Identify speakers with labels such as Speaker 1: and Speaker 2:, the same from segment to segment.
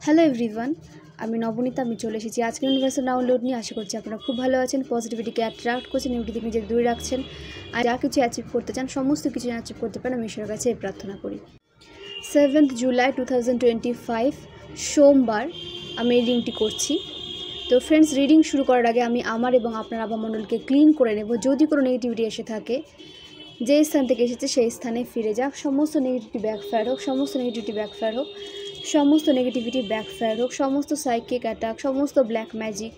Speaker 1: Hello everyone, আমি নবনীতা। আমি চলে এসেছি আজকের ইউনিভার্সাল ডাউনলোড নিয়ে। আশা করছি আপনারা খুব ভালো আছেন, পজিটিভিটিকে অ্যাট্রাক্ট করছেন, নেগেটিভ থেকে নিজেদের দূরে রাখছেন, আর যা কিছু অ্যাচিভ করতে চান সমস্ত কিছু অ্যাচিভ করতে পারেন। আমি ঈশ্বরের কাছে এই প্রার্থনা করি। 7 জুলাই 2025 সোমবার আমি রিডিংটি করছি। তো ফ্রেন্ডস, রিডিং শুরু করার আগে আমি আমার এবং আপনার আবামণ্ডলকে ক্লিন করে নেব। যদি কোনো নেগেটিভিটি এসে থাকে, যে স্থান থেকে এসেছে সেই স্থানে ফিরে যাক। সমস্ত নেগেটিভিটি ব্যাকফায়ার হোক, সমস্ত নেগেটিভিটি ব্যাকফায়ার হোক, সমস্ত নেগেটিভিটি ব্যাকফায়ার হোক, সমস্ত সাইকিক অ্যাটাক, সমস্ত ব্ল্যাক ম্যাজিক,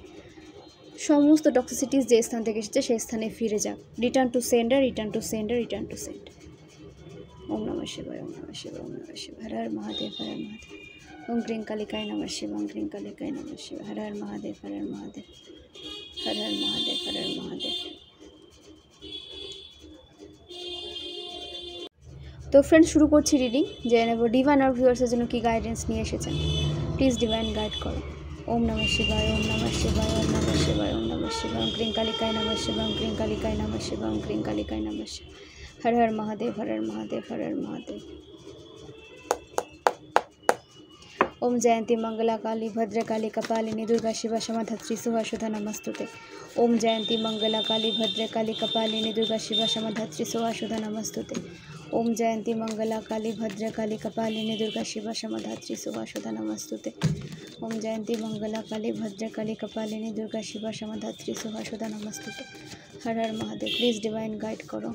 Speaker 1: সমস্ত টক্সিসিটিস যে স্থান থেকে এসেছে সেই স্থানে ফিরে যাক। Return to sender, return to sender, return to sender. ওম নমঃ শিবায়, ওম নমঃ শিবায়, ওম নমঃ শিবায়। হর হর মহাদেব, হর হর মহাদেব। ওম ক্রিং কালিকায় নমঃ শিবায়, ওম ক্রিং কালিকায় নমঃ শিবায়। হর হর মহাদেব, হর হর মহাদেব, হর হর মহাদেব, হর হর মহাদেব। তো ফ্রেন্ডস, শুরু করছি রিডিং। জেনে নেব ডিভাইন আর ভিউয়ার্সের জন্য কী গাইডেন্স নিয়ে এসেছেন। প্লিজ ডিভাইন গাইড করো। ওম নমঃ শিবায়, ওম নমঃ শিবায়, ওম নমঃ শিবায়, ওম নমঃ শিবায়। ওম ক্রিং কালিকায় নমঃ শিবায়, ওম ক্রিং কালিকায় নমঃ শিবায়, ওম ক্রিং কালিকায় নমঃ শিবায়। হর হর মহাদেব, হর হর মহাদেব, হর হর মহাদেব। ओम जयंती मंगला काली भद्रकाली कपालिनी दुर्गा शिवा क्षमाधात्री सुहाशुधा नमस्तुते। ओम जयंती मंगला काली भद्रकाली कपालिनी दुर्गा शिवा क्षमाधात्री सुहाशुधा नमस्तुते। ओम जयंती मंगला काली भद्रकाली कपालिनी दुर्गा शिवा क्षमाधात्री सुहाशुधा नमस्तुते। ओम जयंती मंगला काली भद्रकाली कपालिनी दुर्गा शिवा क्षमाधात्री सुहाशुधा नमस्तुते। हर हर महादेव। प्लीज़ डिवाइन गाइड करो,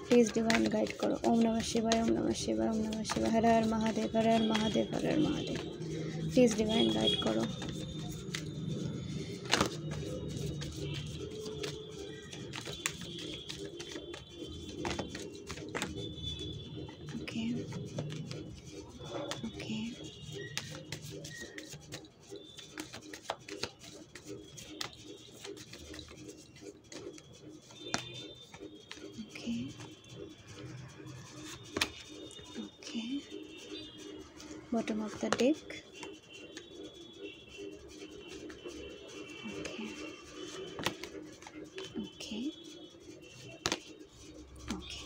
Speaker 1: प्लीज़ डिवाइन गाइड करो। ओम नमः शिवाय, ओम नमः शिवाय, ओम नमः शिवाय। हर हर महादेव, हर हर महादेव, हर हर महादेव। प्लीज़ डिवाइन गाइड करो। Okay okay Okay. Bottom of the deck. Okay. Okay. Okay.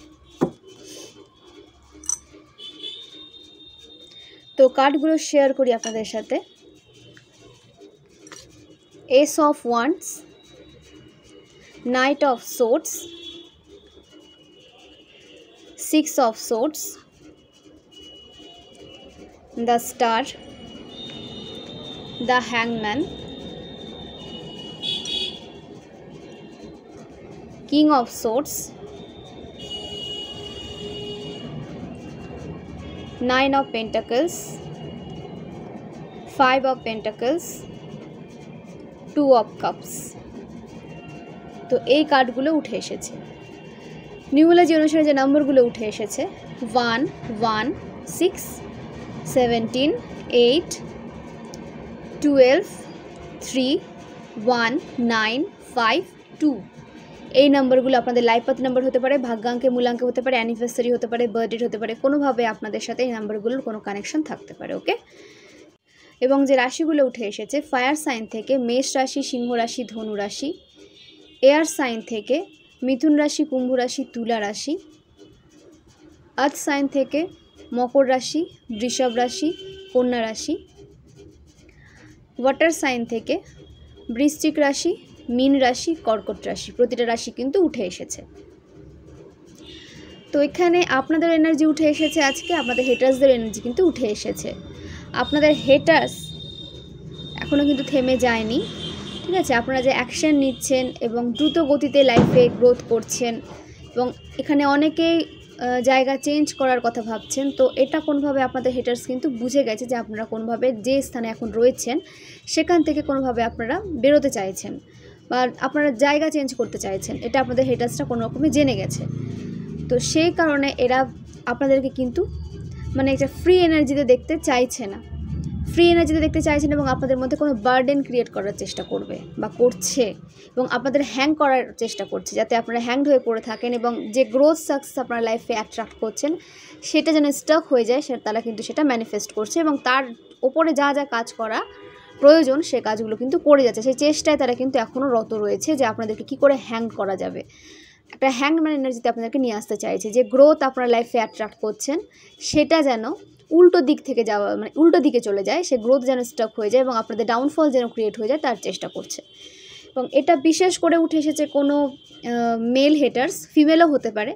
Speaker 1: তো কার্ডগুলো শেয়ার করি আপনাদের সাথে। S of wands, night of swords, 6 of swords, the star, the hangman, king of swords, 9 of pentacles, 5 of pentacles, 2 of cups। তো এই কার্ডগুলো উঠে এসেছে। নিউমোলজি অনুসারে যে নম্বরগুলো উঠে এসেছে 1 1 6 17 8 12 3 1 9 5 2। এই নম্বরগুলো আপনাদের লাইফ পাথ নাম্বার হতে পারে, ভাগ্যাঙ্কে মূলাঙ্কে হতে পারে, অ্যানিভার্সারি হতে পারে, বার্থডে হতে পারে। কোনোভাবে আপনাদের সাথে এই নাম্বারগুলোর কোনো কানেকশন থাকতে পারে। ওকে। এবং যে রাশিগুলো উঠে এসেছে, ফায়ার সাইন থেকে মেষ রাশি, সিংহ রাশি, ধনু রাশি। এয়ার সাইন থেকে মিথুন রাশি, কুম্ভ রাশি, তুলা রাশি। আর্থ সাইন থেকে মকর রাশি, বৃষভ রাশি, কন্যা রাশি। ওয়াটার সাইন থেকে বৃশ্চিক রাশি, মীন রাশি, কর্কট রাশি। প্রতিটা রাশি কিন্তু উঠে এসেছে। তো এখানে আপনাদের এনার্জি উঠে এসেছে আজকে, আপনাদের হেটার্সদের এনার্জি কিন্তু উঠে এসেছে। আপনাদের হেটার্স এখনও কিন্তু থেমে যায়নি, ঠিক আছে। আপনারা যে অ্যাকশন নিচ্ছেন এবং দ্রুত গতিতে লাইফে গ্রোথ করছেন এবং এখানে অনেকেই জায়গা চেঞ্জ করার কথা ভাবছেন। তো এটা কোনোভাবে আপনাদের হেটার্স কিন্তু বুঝে গেছে যে আপনারা কোনোভাবে যে স্থানে এখন রয়েছেন সেখান থেকে কোনোভাবে আপনারা বেরোতে চাইছেন বা আপনারা জায়গা চেঞ্জ করতে চাইছেন। এটা আপনাদের হেটার্সটা কোনো রকমে জেনে গেছে। তো সেই কারণে এরা আপনাদেরকে কিন্তু মানে একটা ফ্রি এনার্জিতে দেখতে চাইছে না, ফ্রি এনার্জিতে দেখতে চাইছেন এবং আপনাদের মধ্যে কোনো বার্ডেন ক্রিয়েট করার চেষ্টা করবে বা করছে এবং আপনাদের হ্যাং করার চেষ্টা করছে, যাতে আপনারা হ্যাংড হয়ে পড়ে থাকেন এবং যে গ্রোথ সাকসেস আপনার লাইফে অ্যাট্রাক্ট করছেন সেটা যেন স্টাক হয়ে যায়, তারা কিন্তু সেটা ম্যানিফেস্ট করছে এবং তার ওপরে যা যা কাজ করা প্রয়োজন সে কাজগুলো কিন্তু করে যাচ্ছে। সেই চেষ্টায় তারা কিন্তু এখনও রত রয়েছে যে আপনাদেরকে কী করে হ্যাং করা যাবে। একটা হ্যাংম্যান এনার্জিতে আপনাদেরকে নিয়ে আসতে চাইছে, যে গ্রোথ আপনার লাইফে অ্যাট্রাক্ট করছেন সেটা যেন উল্টো দিক থেকে যাওয়া, মানে উল্টো দিকে চলে যায়, সে গ্রোথ যেন স্টক হয়ে যায় এবং আপনাদের ডাউনফল যেন ক্রিয়েট হয়ে যায় তার চেষ্টা করছে। এবং এটা বিশেষ করে উঠে এসেছে কোনো মেল হেটার্স, ফিমেলও হতে পারে,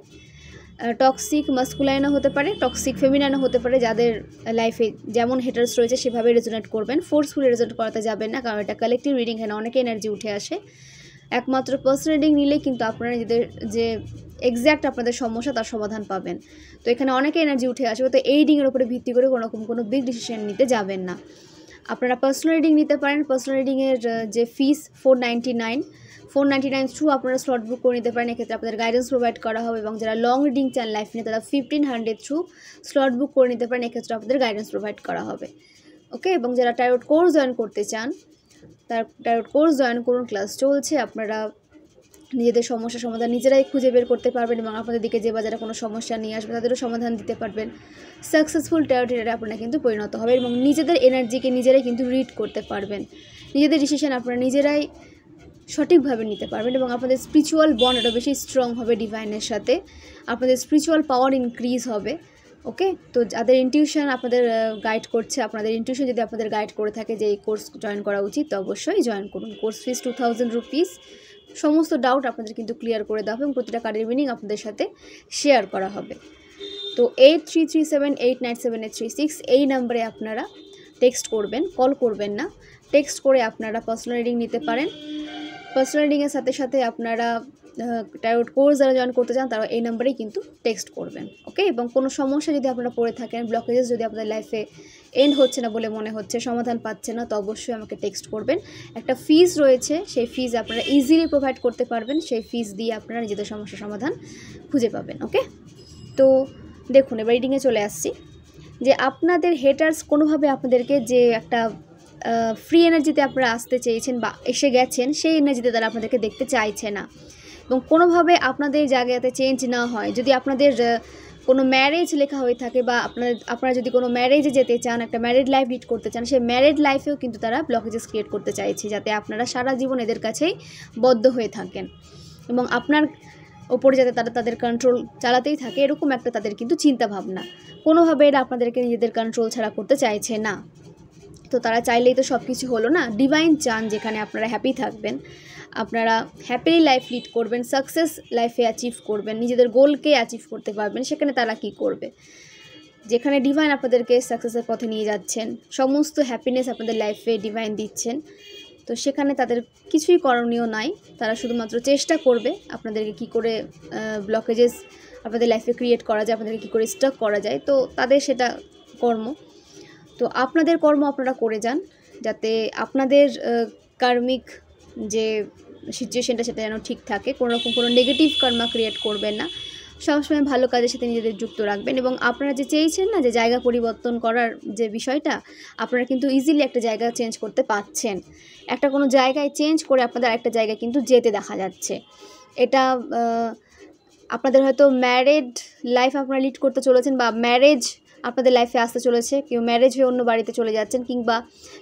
Speaker 1: টক্সিক মাস্কুলাইনও হতে পারে, টক্সিক ফেমিনাইনও হতে পারে, যাদের লাইফে যেমন হেটার্স রয়েছে সেভাবে রেজোনেট করবেন, ফোর্সফুলি রেজোনেট করাতে যাবেন না, কারণ এটা কালেকটিভ রিডিং, এখানে অনেকে এনার্জি উঠে আসে। একমাত্র পার্সোনাল রিডিং নিলেই কিন্তু আপনারা নিজেদের যে এক্স্যাক্ট আপনাদের সমস্যা তার সমাধান পাবেন। তো এখানে অনেকে এনার্জি উঠে আসবে, তো এই রিডিংয়ের উপরে ভিত্তি করে কোনো বিগ ডিসিশন নিতে যাবেন না। আপনারা পার্সোনাল রিডিং নিতে পারেন। পার্সোনাল রিডিংয়ের যে ফিস 499 থ্রু আপনারা স্লট বুক করে নিতে পারেন, এক্ষেত্রে আপনাদের গাইডেন্স প্রোভাইড করা হবে। এবং যারা লং রিডিং চান লাইফ নিয়ে তারা 1500 থ্রু স্লট বুক করে নিতে পারেন, এক্ষেত্রে আপনাদের গাইডেন্স প্রোভাইড করা হবে। ওকে, এবং যারা ট্যারোট কোর্স জয়েন করতে চান তার ট্যারোট কোর্স জয়েন করুন, ক্লাস চলছে। আপনারা নিজেদের সমস্যার সমাধান নিজেরাই খুঁজে বের করতে পারবেন এবং আপনাদের দিকে যে বাজারে কোনো সমস্যা নিয়ে আসবে তাদেরও সমাধান দিতে পারবেন। সাকসেসফুল ট্যারোট রিডারে আপনারা কিন্তু পরিণত হবে এবং নিজেদের এনার্জিকে নিজেরাই কিন্তু রিড করতে পারবেন। নিজেদের ডিসিশন আপনারা নিজেরাই সঠিকভাবে নিতে পারবেন এবং আপনাদের স্পিরিচুয়াল বন্ড আরও বেশি স্ট্রং হবে ডিভাইনের সাথে, আপনাদের স্পিরিচুয়াল পাওয়ার ইনক্রিজ হবে। ওকে, তো যাদের ইনটিউশন আপনাদের গাইড করছে, আপনাদের ইনটিউশন যদি আপনাদের গাইড করে থাকে যে এই কোর্স জয়েন করা উচিত, তো অবশ্যই জয়েন করুন। Course fees 2000 rupees. সমস্ত ডাউট আপনাদের কিন্তু ক্লিয়ার করে দেওয়া হবে এবং প্রতিটা কার্ডের মিনিং আপনাদের সাথে শেয়ার করা হবে। তো 8337897836 এই নাম্বারে আপনারা টেক্সট করবেন, কল করবেন না। টেক্সট করে আপনারা পার্সোনাল রিডিং নিতে পারেন। পার্সোনাল রিডিংয়ের সাথে সাথে আপনারা ট্যারোট কোর্স যারা জয়েন করতে চান তারা এই নাম্বারেই কিন্তু টেক্সট করবেন। ওকে, এবং কোনো সমস্যা যদি আপনারা পড়ে থাকেন, ব্লকেজেস যদি আপনাদের লাইফে এন্ড হচ্ছে না বলে মনে হচ্ছে, সমাধান পাচ্ছে না, তো অবশ্যই আমাকে টেক্সট করবেন। একটা ফিজ রয়েছে, সেই ফিজ আপনারা ইজিলি প্রোভাইড করতে পারবেন, সেই ফিজ দিয়ে আপনারা নিজেদের সমস্যার সমাধান খুঁজে পাবেন। ওকে, তো দেখুন এবার রিডিংয়ে চলে আসছি যে আপনাদের হেটার্স কোনোভাবে আপনাদেরকে যে একটা ফ্রি এনার্জিতে আপনারা আসতে চেয়েছেন বা এসে গেছেন, সেই এনার্জিতে তারা আপনাদেরকে দেখতে চাইছে না এবং কোনোভাবে আপনাদের জায়গাতে চেঞ্জ না হয়। যদি আপনাদের কোনো ম্যারেজ লেখা হয়ে থাকে বা আপনারা যদি কোনো ম্যারেজে যেতে চান, একটা ম্যারিড লাইফ লিড করতে চান, সেই ম্যারিড লাইফেও কিন্তু তারা ব্লকেজেস ক্রিয়েট করতে চাইছে, যাতে আপনারা সারা জীবন এদের কাছেই বদ্ধ হয়ে থাকেন এবং আপনার ওপরে যাতে তারা তাদের কন্ট্রোল চালাতেই থাকে, এরকম একটা তাদের কিন্তু চিন্তা ভাবনা। কোনোভাবে এরা আপনাদেরকে নিজেদের কন্ট্রোল ছাড়া করতে চাইছে না। তো তারা চাইলেই তো সব কিছু হলো না। ডিভাইন চান যেখানে আপনারা হ্যাপি থাকবেন, আপনারা হ্যাপিলি লাইফ লিড করবেন, সাকসেস লাইফে অ্যাচিভ করবেন, নিজেদের গোলকে অ্যাচিভ করতে পারবেন। সেখানে তারা কি করবে? যেখানে ডিভাইন আপনাদেরকে সাকসেসের পথে নিয়ে যাচ্ছেন, সমস্ত হ্যাপিনেস আপনাদের লাইফে ডিভাইন দিচ্ছেন, তো সেখানে তাদের কিছুই করণীয় নাই। তারা শুধুমাত্র চেষ্টা করবে আপনাদেরকে কি করে ব্লকেজেস আপনাদের লাইফে ক্রিয়েট করা যায়, আপনাদেরকে কী করে স্টক করা যায়। তো তাদের সেটা কর্ম। তো আপনাদের কর্ম আপনারা করে যান, যাতে আপনাদের কার্মিক যে সিচুয়েশনটা সেটা যেন ঠিক থাকে। কোনোরকম কোনো নেগেটিভ কর্মা ক্রিয়েট করবেন না, সবসময় ভালো কাজের সাথে নিজেদের যুক্ত রাখবেন। এবং আপনারা যে চেয়েছেন না যে জায়গা পরিবর্তন করার যে বিষয়টা, আপনারা কিন্তু ইজিলি একটা জায়গা চেঞ্জ করতে পারছেন। একটা কোনো জায়গায় চেঞ্জ করে আপনাদের আরেকটা জায়গায় কিন্তু যেতে দেখা যাচ্ছে। এটা আপনাদের হয়তো ম্যারেড লাইফ আপনারা লিড করতে চলেছেন বা ম্যারেজ আপনাদের লাইফে আসতে চলেছে, কেউ ম্যারেজ হয়ে অন্য বাড়িতে চলে যাচ্ছেন, কিংবা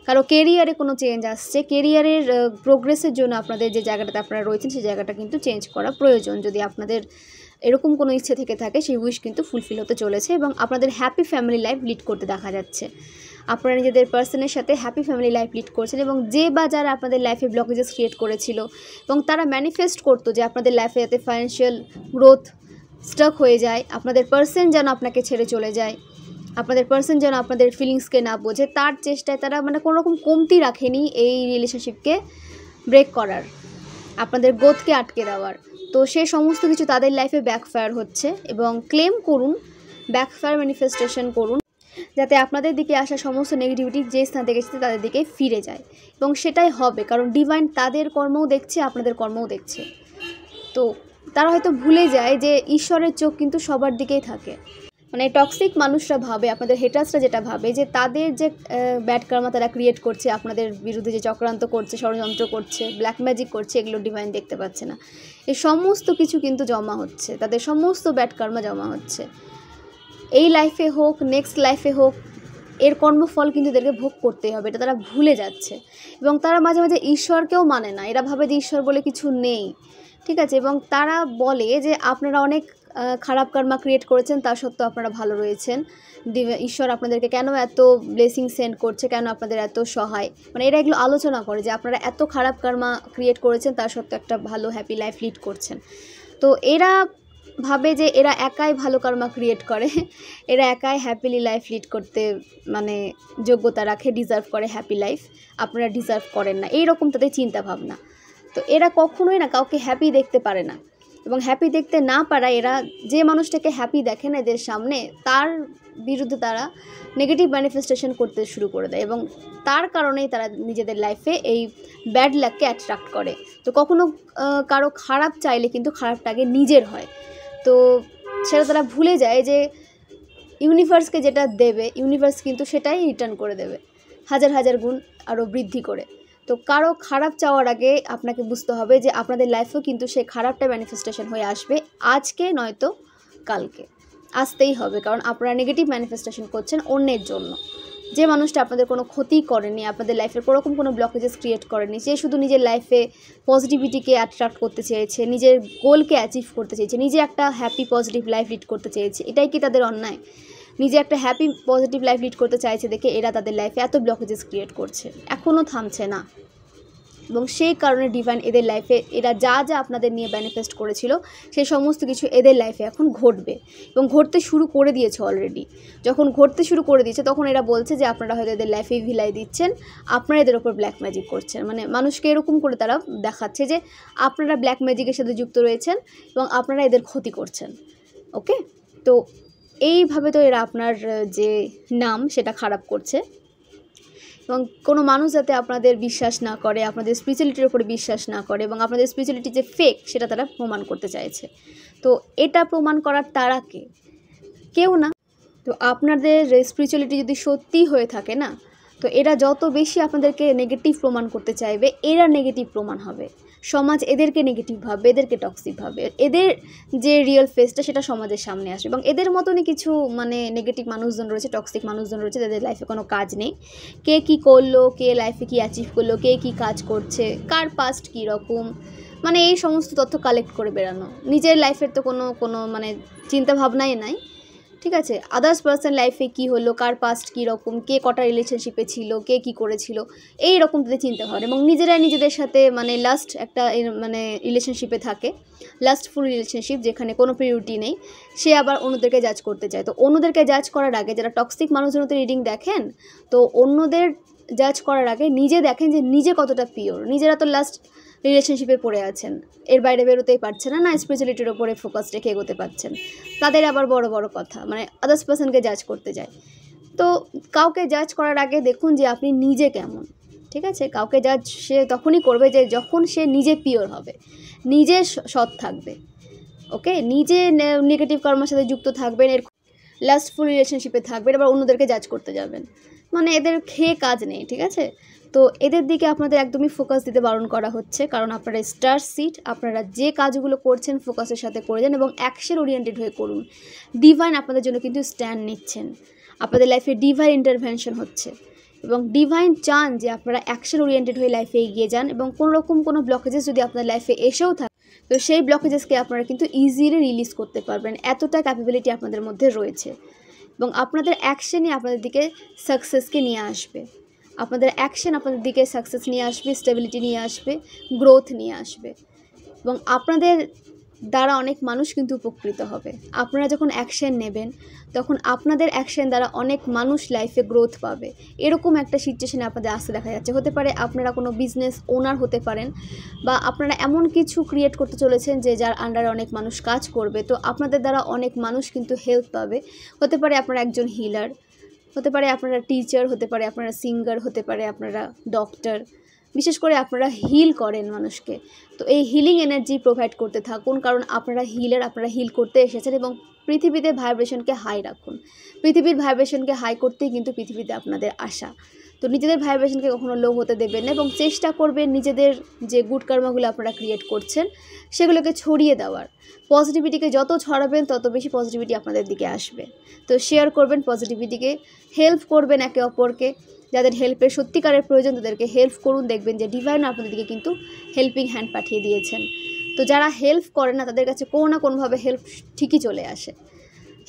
Speaker 1: কারো কেরিয়ারে কোনো চেঞ্জ আসছে। কেরিয়ারের প্রোগ্রেসের জন্য আপনাদের যে জায়গাটাতে আপনারা রয়েছেন সেই জায়গাটা কিন্তু চেঞ্জ করা প্রয়োজন। যদি আপনাদের এরকম কোনো ইচ্ছে থেকে থাকে, সেই উইশ কিন্তু ফুলফিল হতে চলেছে এবং আপনাদের হ্যাপি ফ্যামিলি লাইফ লিড করতে দেখা যাচ্ছে। আপনারা নিজেদের পার্সনের সাথে হ্যাপি ফ্যামিলি লাইফ লিড করছেন এবং যে বা যারা আপনাদের লাইফে ব্লকেজেস ক্রিয়েট করেছিল এবং তারা ম্যানিফেস্ট করতো যে আপনাদের লাইফে যাতে ফাইন্যান্সিয়াল গ্রোথ স্টক হয়ে যায়, আপনাদের পার্সন যেন আপনাকে ছেড়ে চলে যায়, আপনাদের পার্সন যেন আপনাদের ফিলিংসকে না বোঝে, তার চেষ্টায় তারা কোনো রকম কমতি রাখেনি এই রিলেশনশিপকে ব্রেক করার, আপনাদের গ্রোথকে আটকে দেওয়ার। তো সেই সমস্ত কিছু তাদের লাইফে ব্যাকফায়ার হচ্ছে এবং ক্লেম করুন, ব্যাকফায়ার ম্যানিফেস্টেশন করুন, যাতে আপনাদের দিকে আসা সমস্ত নেগেটিভিটি যে স্থান থেকে এসেছে তাদের দিকে ফিরে যায়। এবং সেটাই হবে, কারণ ডিভাইন তাদের কর্মও দেখছে, আপনাদের কর্মও দেখছে। তো তারা হয়তো ভুলে যায় যে ঈশ্বরের চোখ কিন্তু সবার দিকেই থাকে। টক্সিক মানুষরা ভাবে, আপনাদের হেটার্সরা যেটা ভাবে যে তাদের যে ব্যাড কার্মা তারা ক্রিয়েট করছে, আপনাদের বিরুদ্ধে যে চক্রান্ত করছে, ষড়যন্ত্র করছে, ব্ল্যাক ম্যাজিক করছে, এগুলো ডিভাইন দেখতে পাচ্ছে না। এই সমস্ত কিছু কিন্তু জমা হচ্ছে, তাদের সমস্ত ব্যাড কার্মা জমা হচ্ছে। এই লাইফে হোক, নেক্সট লাইফে হোক, এর কর্মফল কিন্তু এদেরকে ভোগ করতেই হবে, এটা তারা ভুলে যাচ্ছে। এবং তারা মাঝে মাঝে ঈশ্বরকেও মানে না, এরা ভাবে যে ঈশ্বর বলে কিছু নেই, ঠিক আছে। এবং তারা বলে যে আপনারা অনেক খারাপ কর্মা ক্রিয়েট করেছেন তা সত্ত্বেও আপনারা ভালো রয়েছেন। ঈশ্বর আপনাদেরকে কেন এত ব্লেসিং সেন্ড করছে, কেন আপনাদের এত সহায়, মানে এরা এগুলো আলোচনা করে যে আপনারা এত খারাপ কর্মা ক্রিয়েট করেছেন তা সত্ত্বেও একটা ভালো হ্যাপি লাইফ লিড করছেন। তো এরা ভাবে যে এরা একাই ভালো কর্মা ক্রিয়েট করে, এরা একাই হ্যাপিলি লাইফ লিড করতে মানে যোগ্যতা রাখে, ডিজার্ভ করে হ্যাপি লাইফ, আপনারা ডিজার্ভ করেন না, এইরকম তাদের চিন্তা ভাবনা। তো এরা কখনোই না কাউকে হ্যাপি দেখতে পারে না, এবং হ্যাপি দেখতে না পারা এরা যে মানুষটাকে হ্যাপি দেখে না এদের সামনে, তার বিরুদ্ধে তারা নেগেটিভ ম্যানিফেস্টেশন করতে শুরু করে দেয়, এবং তার কারণেই তারা নিজেদের লাইফে এই ব্যাড লাককে অ্যাট্রাক্ট করে। তো কখনো কারো খারাপ চাইলে কিন্তু খারাপটা আগে নিজের হয়। তো সেটা তারা ভুলে যায় যে ইউনিভার্সকে যেটা দেবে ইউনিভার্স কিন্তু সেটাই রিটার্ন করে দেবে হাজার হাজার গুণ আরও বৃদ্ধি করে। তো কারো খারাপ চাওয়ার আগে আপনাকে বুঝতে হবে যে আপনাদের লাইফেও কিন্তু সেই খারাপটা ম্যানিফেস্টেশন হয়ে আসবে, আজকে নয়তো কালকে আসতেই হবে, কারণ আপনারা নেগেটিভ ম্যানিফেস্টেশন করছেন অন্যের জন্য। যে মানুষটা আপনাদের কোনো ক্ষতি করেনি, আপনাদের লাইফের কোনোরকম কোনো ব্লকেজেস ক্রিয়েট করেনি, সে শুধু নিজের লাইফে পজিটিভিটিকে অ্যাট্রাক্ট করতে চেয়েছে, নিজের গোলকে অ্যাচিভ করতে চেয়েছে, নিজে একটা হ্যাপি পজিটিভ লাইফ লিড করতে চেয়েছে, এটাই কি তাদের অন্যায়? নিজে একটা হ্যাপি পজিটিভ লাইফ লিড করতে চাইছে দেখে এরা তাদের লাইফে এত ব্লকেজেস ক্রিয়েট করছে, এখনও থামছে না। এবং সেই কারণে ডিভাইন এদের লাইফে এরা যা যা আপনাদের নিয়ে ম্যানিফেস্ট করেছিল সেই সমস্ত কিছু এদের লাইফে এখন ঘটবে, এবং ঘটতে শুরু করে দিয়েছে অলরেডি। যখন ঘটতে শুরু করে দিয়েছে তখন এরা বলছে যে আপনারা হয়তো এদের লাইফে ভিলাই দিচ্ছেন, আপনারা এদের ওপর ব্ল্যাক ম্যাজিক করছেন, মানে মানুষকে এরকম করে তারা দেখাচ্ছে যে আপনারা ব্ল্যাক ম্যাজিকের সাথে যুক্ত রয়েছেন এবং আপনারা এদের ক্ষতি করছেন। ওকে, তো এইভাবে তো এরা আপনার যে নাম সেটা খারাপ করছে, এবং কোনো মানুষ যাতে আপনাদের বিশ্বাস না করে, আপনাদের স্পিরিচুয়ালিটির উপরে বিশ্বাস না করে, এবং আপনাদের স্পিরিচুয়ালিটি যে ফেক সেটা তারা প্রমাণ করতে চাইছে। তো এটা প্রমাণ করার তারা কে? কেউ না। তো আপনাদের স্পিরিচুয়ালিটি যদি সত্যি হয়ে থাকে না, তো এরা যত বেশি আপনাদেরকে নেগেটিভ প্রমাণ করতে চাইবে, এরা নেগেটিভ প্রমাণ হবে, সমাজ এদেরকে নেগেটিভ ভাববে, এদেরকে টক্সিক ভাববে, এদের যে রিয়েল ফেসটা সেটা সমাজের সামনে আসবে। এবং এদের মতনই কিছু মানে নেগেটিভ মানুষজন রয়েছে, টক্সিক মানুষজন রয়েছে, যাদের লাইফে কোনো কাজ নেই, কে কী করলো, কে লাইফে কী অ্যাচিভ করলো, কে কী কাজ করছে, কার পাস্ট কী রকম, মানে এই সমস্ত তথ্য কালেক্ট করে বেরানো। নিজের লাইফের তো কোনো মানে চিন্তা ভাবনাই নাই, ঠিক আছে? আদার্স পার্সন লাইফে কী হলো, কার পাস্ট কী রকম, কে কটা রিলেশনশিপে ছিল, কে কী করেছিল, এই রকম তাদের চিন্তা ভাবনা। এবং নিজেরাই নিজেদের সাথে মানে লাস্ট একটা মানে রিলেশনশিপে থাকে, লাস্টফুল রিলেশনশিপ যেখানে কোনো প্রিয়রিটি নেই, সে আবার অন্যদেরকে জাজ করতে চায়। তো অন্যদেরকে জাজ করার আগে, যারা টক্সিক মানুষজন রিডিং দেখেন, তো অন্যদের জাজ করার আগে নিজে দেখেন যে নিজে কতটা পিওর। নিজেরা তো লাস্ট রিলেশনশিপে পড়ে আছেন, এর বাইরে বেরোতেই পারছে না, স্পিরিচুয়ালিটির ওপরে ফোকাস রেখে এগোতে পারছেন, তাদের আবার বড় বড় কথা মানে আদার্স পার্সনকে জাজ করতে যায়। তো কাউকে জাজ করার আগে দেখুন যে আপনি নিজে কেমন, ঠিক আছে? কাউকে জাজ সে তখনই করবে যে যখন সে নিজে পিওর হবে, নিজে সৎ থাকবে। ওকে, নিজে নেগেটিভ কর্মের সাথে যুক্ত থাকবেন, এর লাস্টফুল রিলেশনশিপে থাকবেন, আবার অন্যদেরকে জাজ করতে যাবেন, মানে এদের খেয়ে কাজ নেই, ঠিক আছে? তো এদের দিকে আপনাদের একদমই ফোকাস দিতে বারণ করা হচ্ছে, কারণ আপনারা স্টার সিড, আপনারা যে কাজগুলো করছেন ফোকাসের সাথে করে যান এবং অ্যাকশন ওরিয়েন্টেড হয়ে করুন। ডিভাইন আপনাদের জন্য কিন্তু স্ট্যান্ড নিচ্ছেন, আপনাদের লাইফে ডিভাইন ইন্টারভেনশন হচ্ছে, এবং ডিভাইন চান যে আপনারা অ্যাকশন ওরিয়েন্টেড হয়ে লাইফে এগিয়ে যান, এবং কোনোরকম কোনো ব্লকেজেস যদি আপনার লাইফে এসেও থাকে তো সেই ব্লকেজেসকে আপনারা কিন্তু ইজিলি রিলিজ করতে পারবেন, এতটা ক্যাপাবিলিটি আপনাদের মধ্যে রয়েছে। এবং আপনাদের অ্যাকশনই আপনাদের দিকে সাকসেসকে নিয়ে আসবে, আপনাদের অ্যাকশন আপনাদের দিকে সাকসেস নিয়ে আসবে, স্টেবিলিটি নিয়ে আসবে, গ্রোথ নিয়ে আসবে, এবং আপনাদের দ্বারা অনেক মানুষ কিন্তু উপকৃত হবে। আপনারা যখন অ্যাকশন নেবেন তখন আপনাদের অ্যাকশন দ্বারা অনেক মানুষ লাইফে গ্রোথ পাবে। এরকম একটা সিচুয়েশনে আপনাদের আসতে দেখা যাচ্ছে। হতে পারে আপনারা কোনো বিজনেস ওনার হতে পারেন, বা আপনারা এমন কিছু ক্রিয়েট করতে চলেছেন যে যার আন্ডারে অনেক মানুষ কাজ করবে, তো আপনাদের দ্বারা অনেক মানুষ কিন্তু হেল্প পাবে। হতে পারে আপনারা একজন হিলার, হতে পারে আপনারা টিচার, হতে পারে আপনারা সিঙ্গার, হতে পারে আপনারা ডক্টর, বিশেষ করে আপনারা হিল করেন মানুষকে। তো এই হিলিং এনার্জি প্রোভাইড করতে থাকুন, কারণ আপনারা হিলার, আপনারা হিল করতে এসেছেন, এবং পৃথিবীতে ভাইব্রেশনকে হাই রাখুন। পৃথিবীর ভাইব্রেশনকে হাই করতেই কিন্তু পৃথিবীতে আপনাদের আসা। তো নিজেদের ভাইব্রেশনকে কখনো লো হতে দেবেন না, এবং চেষ্টা করবেন নিজেদের যে গুড কর্মগুলো আপনারা ক্রিয়েট করছেন সেগুলোকে ছড়িয়ে দেওয়ার। পজিটিভিটিকে যত ছড়াবেন তত বেশি পজিটিভিটি আপনাদের দিকে আসবে। তো শেয়ার করবেন পজিটিভিটিকে, হেল্প করবেন একে অপরকে, যাদের হেল্পের সত্যিকারের প্রয়োজন তাদেরকে হেল্প করুন। দেখবেন যে ডিভাইন আপনাদের দিকে কিন্তু হেল্পিং হ্যান্ড পাঠিয়ে দিয়েছেন। তো যারা হেল্প করে না তাদের কাছে কোনো না কোনোভাবে হেল্প ঠিকই চলে আসে।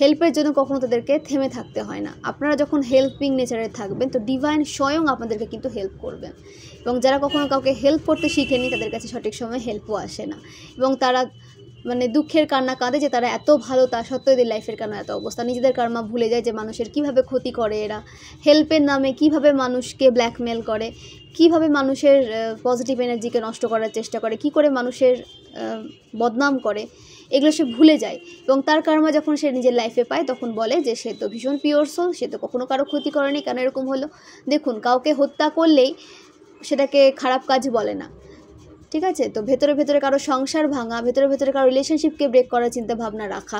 Speaker 1: হেল্পের জন্য কখনো তাদেরকে থেমে থাকতে হয় না। আপনারা যখন হেল্পিং নেচারে থাকবেন তো ডিভাইন স্বয়ং আপনাদেরকে কিন্তু হেল্প করবেন। এবং যারা কখনো কাউকে হেল্প করতে শিখেনি তাদের কাছে সঠিক সময়ে হেল্পও আসে না, এবং তারা মানে দুঃখের কান্না কাঁদে যে তারা এত ভালো তা সত্ত্বেও এদের লাইফের কেন এত অবস্থা। নিজেদের কর্মা ভুলে যায় যে মানুষের কিভাবে ক্ষতি করে এরা, হেল্পের নামে কিভাবে মানুষকে ব্ল্যাকমেল করে, কিভাবে মানুষের পজিটিভ এনার্জিকে নষ্ট করার চেষ্টা করে, কি করে মানুষের বদনাম করে, এগুলো সে ভুলে যায়। এবং তার কর্মা যখন সে নিজের লাইফে পায় তখন বলে যে সে তো ভীষণ পিওর সোল, সে তো কখনো কারো ক্ষতি করেনি, কেন এরকম হলো। দেখুন, কাউকে হত্যা করলেই সেটাকে খারাপ কাজ বলে না, ঠিক আছে? তো ভেতরে ভেতরে কারো সংসার ভাঙা, ভেতরে ভেতরে কারো রিলেশনশিপকে ব্রেক করার চিন্তা ভাবনা রাখা,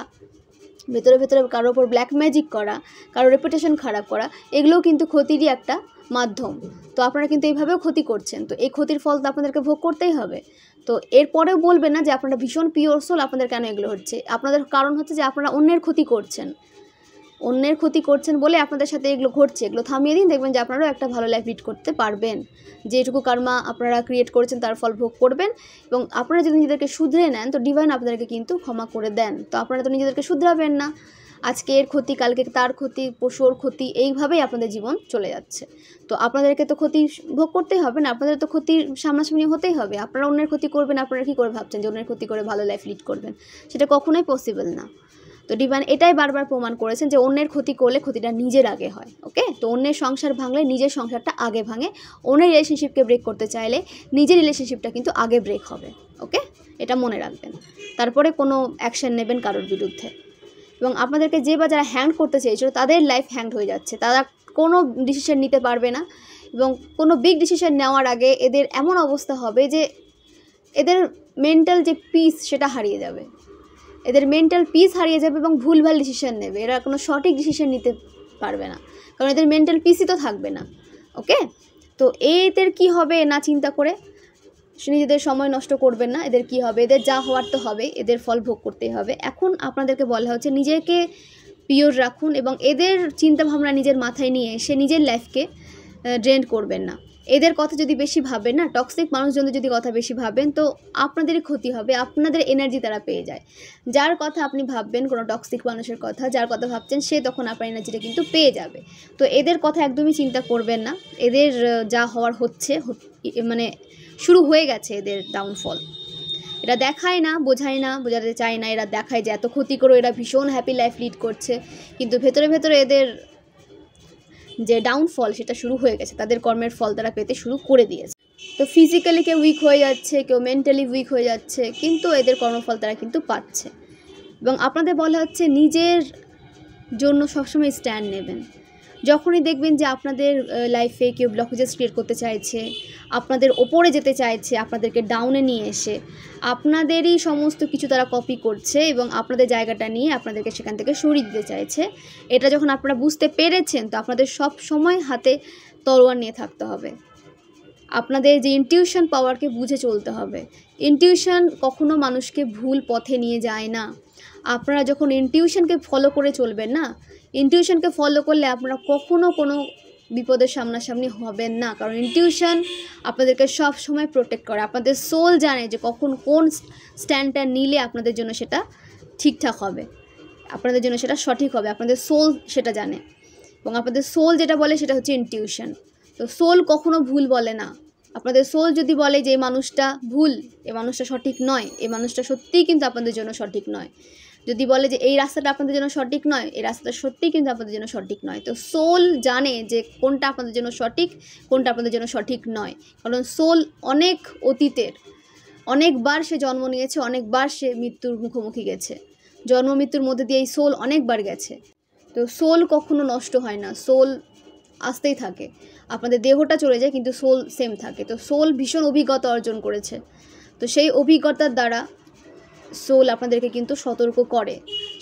Speaker 1: ভেতরে ভেতরে কারোর ওপর ব্ল্যাক ম্যাজিক করা, কারো রেপুটেশন খারাপ করা, এগুলোও কিন্তু ক্ষতিরই একটা মাধ্যম। তো আপনারা কিন্তু এইভাবেও ক্ষতি করছেন, তো এই ক্ষতির ফল তো আপনাদেরকে ভোগ করতেই হবে। তো এরপরেও বলবেন না যে আপনারা ভীষণ পিওর সোল, আপনাদের কেন এগুলো হচ্ছে। আপনাদের কারণ হচ্ছে যে আপনারা অন্যের ক্ষতি করছেন, অন্যের ক্ষতি করছেন বলে আপনাদের সাথে এগুলো ঘটছে। এগুলো থামিয়ে দিন, দেখবেন যে আপনারাও একটা ভালো লাইফ লিড করতে পারবেন। যেটুকু কর্মা আপনারা ক্রিয়েট করেছেন তার ফল ভোগ করবেন, এবং আপনারা যদি নিজেদেরকে শুধরে নেন তো ডিভাইন আপনাদেরকে কিন্তু ক্ষমা করে দেন। তো আপনারা তো নিজেদেরকে শুধরাবেন না, আজকে এর ক্ষতি, কালকে তার ক্ষতি, পশুর ক্ষতি, এইভাবেই আপনাদের জীবন চলে যাচ্ছে। তো আপনাদেরকে তো ক্ষতি ভোগ করতেই হবে না, আপনাদের তো ক্ষতির সামনাসামনি হতেই হবে। আপনারা অন্যের ক্ষতি করবেন, আপনারা কী করে ভাবছেন যে অন্যের ক্ষতি করে ভালো লাইফ লিড করবেন? সেটা কখনোই পসিবল না। তো ডিভাইন এটাই বারবার প্রমাণ করেছেন যে অন্যের ক্ষতি করলে ক্ষতিটা নিজের আগে হয়। ওকে, তো অন্যের সংসার ভাঙলে নিজের সংসারটা আগে ভাঙে, অন্যের রিলেশনশিপকে ব্রেক করতে চাইলে নিজের রিলেশনশিপটা কিন্তু আগে ব্রেক হবে। ওকে, এটা মনে রাখবেন, তারপরে কোনো অ্যাকশন নেবেন কারোর বিরুদ্ধে। এবং আপনাদেরকে যে বা যারা হ্যান্ড করতে চেয়েছিল তাদের লাইফ হ্যান্ড হয়ে যাচ্ছে, তারা কোনো ডিসিশন নিতে পারবে না, এবং কোনো বিগ ডিসিশন নেওয়ার আগে এদের এমন অবস্থা হবে যে এদের মেন্টাল যে পিস সেটা হারিয়ে যাবে, এদের মেন্টাল পিস হারিয়ে যাবে এবং ভুলভাল ডিসিশন নেবে, এরা কোনো সঠিক ডিসিশন নিতে পারবে না, কারণ এদের মেন্টাল পিসই তো থাকবে না। ওকে, তো এদের কি হবে না চিন্তা করে নিজেদের সময় নষ্ট করবেন না। এদের কি হবে, এদের যা হওয়ার তো হবে, এদের ফল ভোগ করতেই হবে। এখন আপনাদেরকে বলা হচ্ছে নিজেকে পিওর রাখুন, এবং এদের চিন্তাভাবনা নিজের মাথায় নিয়ে এসে নিজের লাইফকে ড্রেন করবেন না। এদের কথা যদি বেশি ভাবেন না, টক্সিক মানুষজনদের যদি কথা বেশি ভাবেন তো আপনাদেরই ক্ষতি হবে, আপনাদের এনার্জি তারা পেয়ে যায়। যার কথা আপনি ভাববেন, কোনো টক্সিক মানুষের কথা যার কথা ভাবছেন, সে তখন আপনার এনার্জিটা কিন্তু পেয়ে যাবে। তো এদের কথা একদমই চিন্তা করবেন না, এদের যা হওয়ার হচ্ছে, মানে শুরু হয়ে গেছে এদের ডাউনফল। এরা দেখায় না, বোঝায় না, বোঝাতে চায় না, এরা দেখায় যে এত ক্ষতি করে এরা ভীষণ হ্যাপি লাইফ লিড করছে, কিন্তু ভেতরে ভেতরে এদের যে ডাউনফল সেটা শুরু হয়ে গেছে, তাদের কর্মের ফল তারা পেতে শুরু করে দিয়েছে। তো ফিজিক্যালি কেউ উইক হয়ে যাচ্ছে, কেউ মেন্টালি উইক হয়ে যাচ্ছে, কিন্তু এদের কর্মফল তারা কিন্তু পাচ্ছে। এবং আপনাদের বলা হচ্ছে নিজের জন্য সবসময় স্ট্যান্ড নেবেন। যখনই দেখবেন যে আপনাদের লাইফে কেউ ব্লকেজেস ক্রিয়েট করতে চাইছে, আপনাদের ওপরে যেতে চাইছে, আপনাদেরকে ডাউনে নিয়ে এসে আপনাদেরই সমস্ত কিছু তারা কপি করছে এবং আপনাদের জায়গাটা নিয়ে আপনাদেরকে সেখান থেকে সরিয়ে দিতে চাইছে, এটা যখন আপনারা বুঝতে পেরেছেন তো আপনাদের সব সময় হাতে তলোয়ার নিয়ে থাকতে হবে। আপনাদের যে ইনটিউশন পাওয়ারকে বুঝে চলতে হবে। ইনটিউশন কখনো মানুষকে ভুল পথে নিয়ে যায় না। আপনারা যখন ইনটিউশনকে ফলো করে চলবেন না, ইনটিউশনকে ফলো করলে আপনারা কখনো কোনো বিপদের সামনাসামনি হবেন না, কারণ ইনটিউশন আপনাদেরকে সব সময় প্রোটেক্ট করে। আপনাদের সোল জানে যে কখন কোন স্ট্যান্ডটা নিলে আপনাদের জন্য সেটা ঠিকঠাক হবে, আপনাদের জন্য সেটা সঠিক হবে, আপনাদের সোল সেটা জানে। এবং আপনাদের সোল যেটা বলে সেটা হচ্ছে ইনটিউশন। তো সোল কখনো ভুল বলে না। আপনাদের সোল যদি বলে যে এই মানুষটা ভুল, এই মানুষটা সঠিক নয়, এই মানুষটা সত্যিই কিন্তু আপনাদের জন্য সঠিক নয়, যদি বলে যে এই রাস্তাটা আপনাদের জন্য সঠিক নয়, এই রাস্তাটা সত্যিই কিন্তু আপনাদের জন্য সঠিক নয়। তো সোল জানে যে কোনটা আপনাদের জন্য সঠিক, কোনটা আপনাদের জন্য সঠিক নয়, কারণ সোল অনেক অতীতের, অনেকবার সে জন্ম নিয়েছে, অনেকবার সে মৃত্যুর মুখোমুখি গেছে, জন্ম মৃত্যুর মধ্যে দিয়ে এই সোল অনেকবার গেছে। তো সোল কখনো নষ্ট হয় না, সোল আসতেই থাকে। আপনাদের দেহটা চলে যায় কিন্তু সোল সেম থাকে। তো সোল ভীষণ অভিজ্ঞতা অর্জন করেছে, তো সেই অভিজ্ঞতার দ্বারা সোল আপনাদেরকে কিন্তু সতর্ক করে।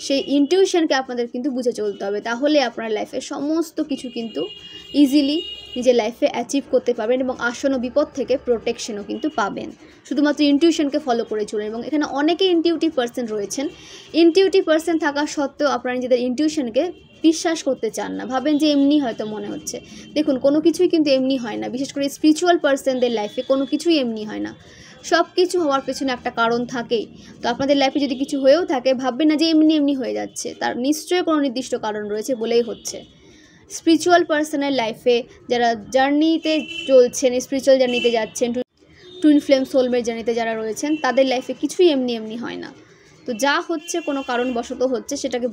Speaker 1: সেই ইনটিউশনকে আপনাদের কিন্তু বুঝে চলতে হবে, তাহলে আপনার লাইফে সমস্ত কিছু কিন্তু ইজিলি নিজের লাইফে অ্যাচিভ করতে পারবেন এবং আসন্ন বিপদ থেকে প্রোটেকশনও কিন্তু পাবেন, শুধুমাত্র ইনটিউশনকে ফলো করে চলুন। এবং এখানে অনেকে ইনটিউটিভ পার্সন রয়েছেন, ইনটিউটিভ পার্সন থাকা সত্ত্বেও আপনারা নিজেদের ইনটিউশনকে বিশ্বাস করতে চান না, ভাবেন যে এমনি হয়তো মনে হচ্ছে। দেখুন, কোনো কিছুই কিন্তু এমনি হয় না, বিশেষ করে স্পিরিচুয়াল পার্সনদের লাইফে কোনো কিছুই এমনি হয় না। সব কিছু হওয়ার পেছনে একটা কারণ থাকেই। তো আপনাদের লাইফে যদি কিছু হয়েও থাকে, ভাববেন না যে এমনি এমনি হয়ে যাচ্ছে, তার নিশ্চয়ই কোনো নির্দিষ্ট কারণ রয়েছে বলেই হচ্ছে। স্পিরিচুয়াল পার্সনের লাইফে যারা জার্নিতে চলছেন, স্পিরিচুয়াল জার্নিতে যাচ্ছেন, টুইন ফ্লেম সোলমেট জার্নিতে যারা রয়েছেন, তাদের লাইফে কিছুই এমনি এমনি হয় না। তো যা হচ্ছে কোনো কারণবশত হচ্ছে, সেটাকে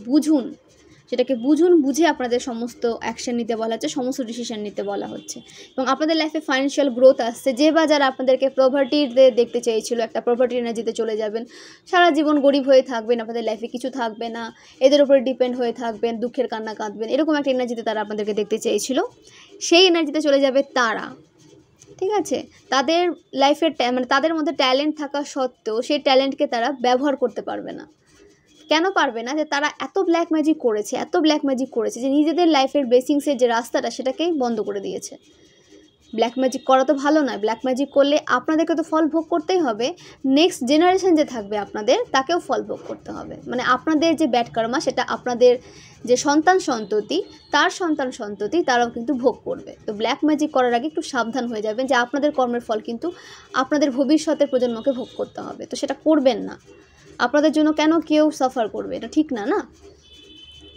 Speaker 1: বুঝুন, বুঝে আপনাদের সমস্ত অ্যাকশন নিতে বলা হচ্ছে, সমস্ত ডিসিশন নিতে বলা হচ্ছে। এবং আপনাদের লাইফে ফাইন্যান্সিয়াল গ্রোথ আসছে। যে বা যারা আপনাদেরকে প্রপার্টিতে দেখতে চেয়েছিল, একটা প্রপার্টি এনার্জিতে চলে যাবেন, সারা জীবন গরিব হয়ে থাকবেন, আপনাদের লাইফে কিছু থাকবে না, এদের উপরে ডিপেন্ড হয়ে থাকবেন, দুঃখের কান্না কাঁদবেন, এরকম একটা এনার্জিতে তারা আপনাদেরকে দেখতে চেয়েছিল, সেই এনার্জিতে চলে যাবে তারা। ঠিক আছে, তাদের লাইফের মানে তাদের মধ্যে ট্যালেন্ট থাকা সত্ত্বেও সেই ট্যালেন্টকে তারা ব্যবহার করতে পারবে না। কেন পারবে না? যে তারা এত ব্ল্যাক ম্যাজিক করেছে যে নিজেদের লাইফের ব্লেসিংসের যে রাস্তাটা, সেটাকেই বন্ধ করে দিয়েছে। ব্ল্যাক ম্যাজিক করা তো ভালো নয়। ব্ল্যাক ম্যাজিক করলে আপনাদেরকে তো ফল ভোগ করতেই হবে, নেক্সট জেনারেশন যে থাকবে আপনাদের, তাকেও ফল ভোগ করতে হবে। মানে আপনাদের যে ব্যাড কর্মা, সেটা আপনাদের যে সন্তান সন্ততি তারাও কিন্তু ভোগ করবে। তো ব্ল্যাক ম্যাজিক করার আগে একটু সাবধান হয়ে যাবেন যে আপনাদের কর্মের ফল কিন্তু আপনাদের ভবিষ্যতের প্রজন্মকে ভোগ করতে হবে। তো সেটা করবেন না। আপনাদের জন্য কেন কেউ সাফার করবে? এটা ঠিক না।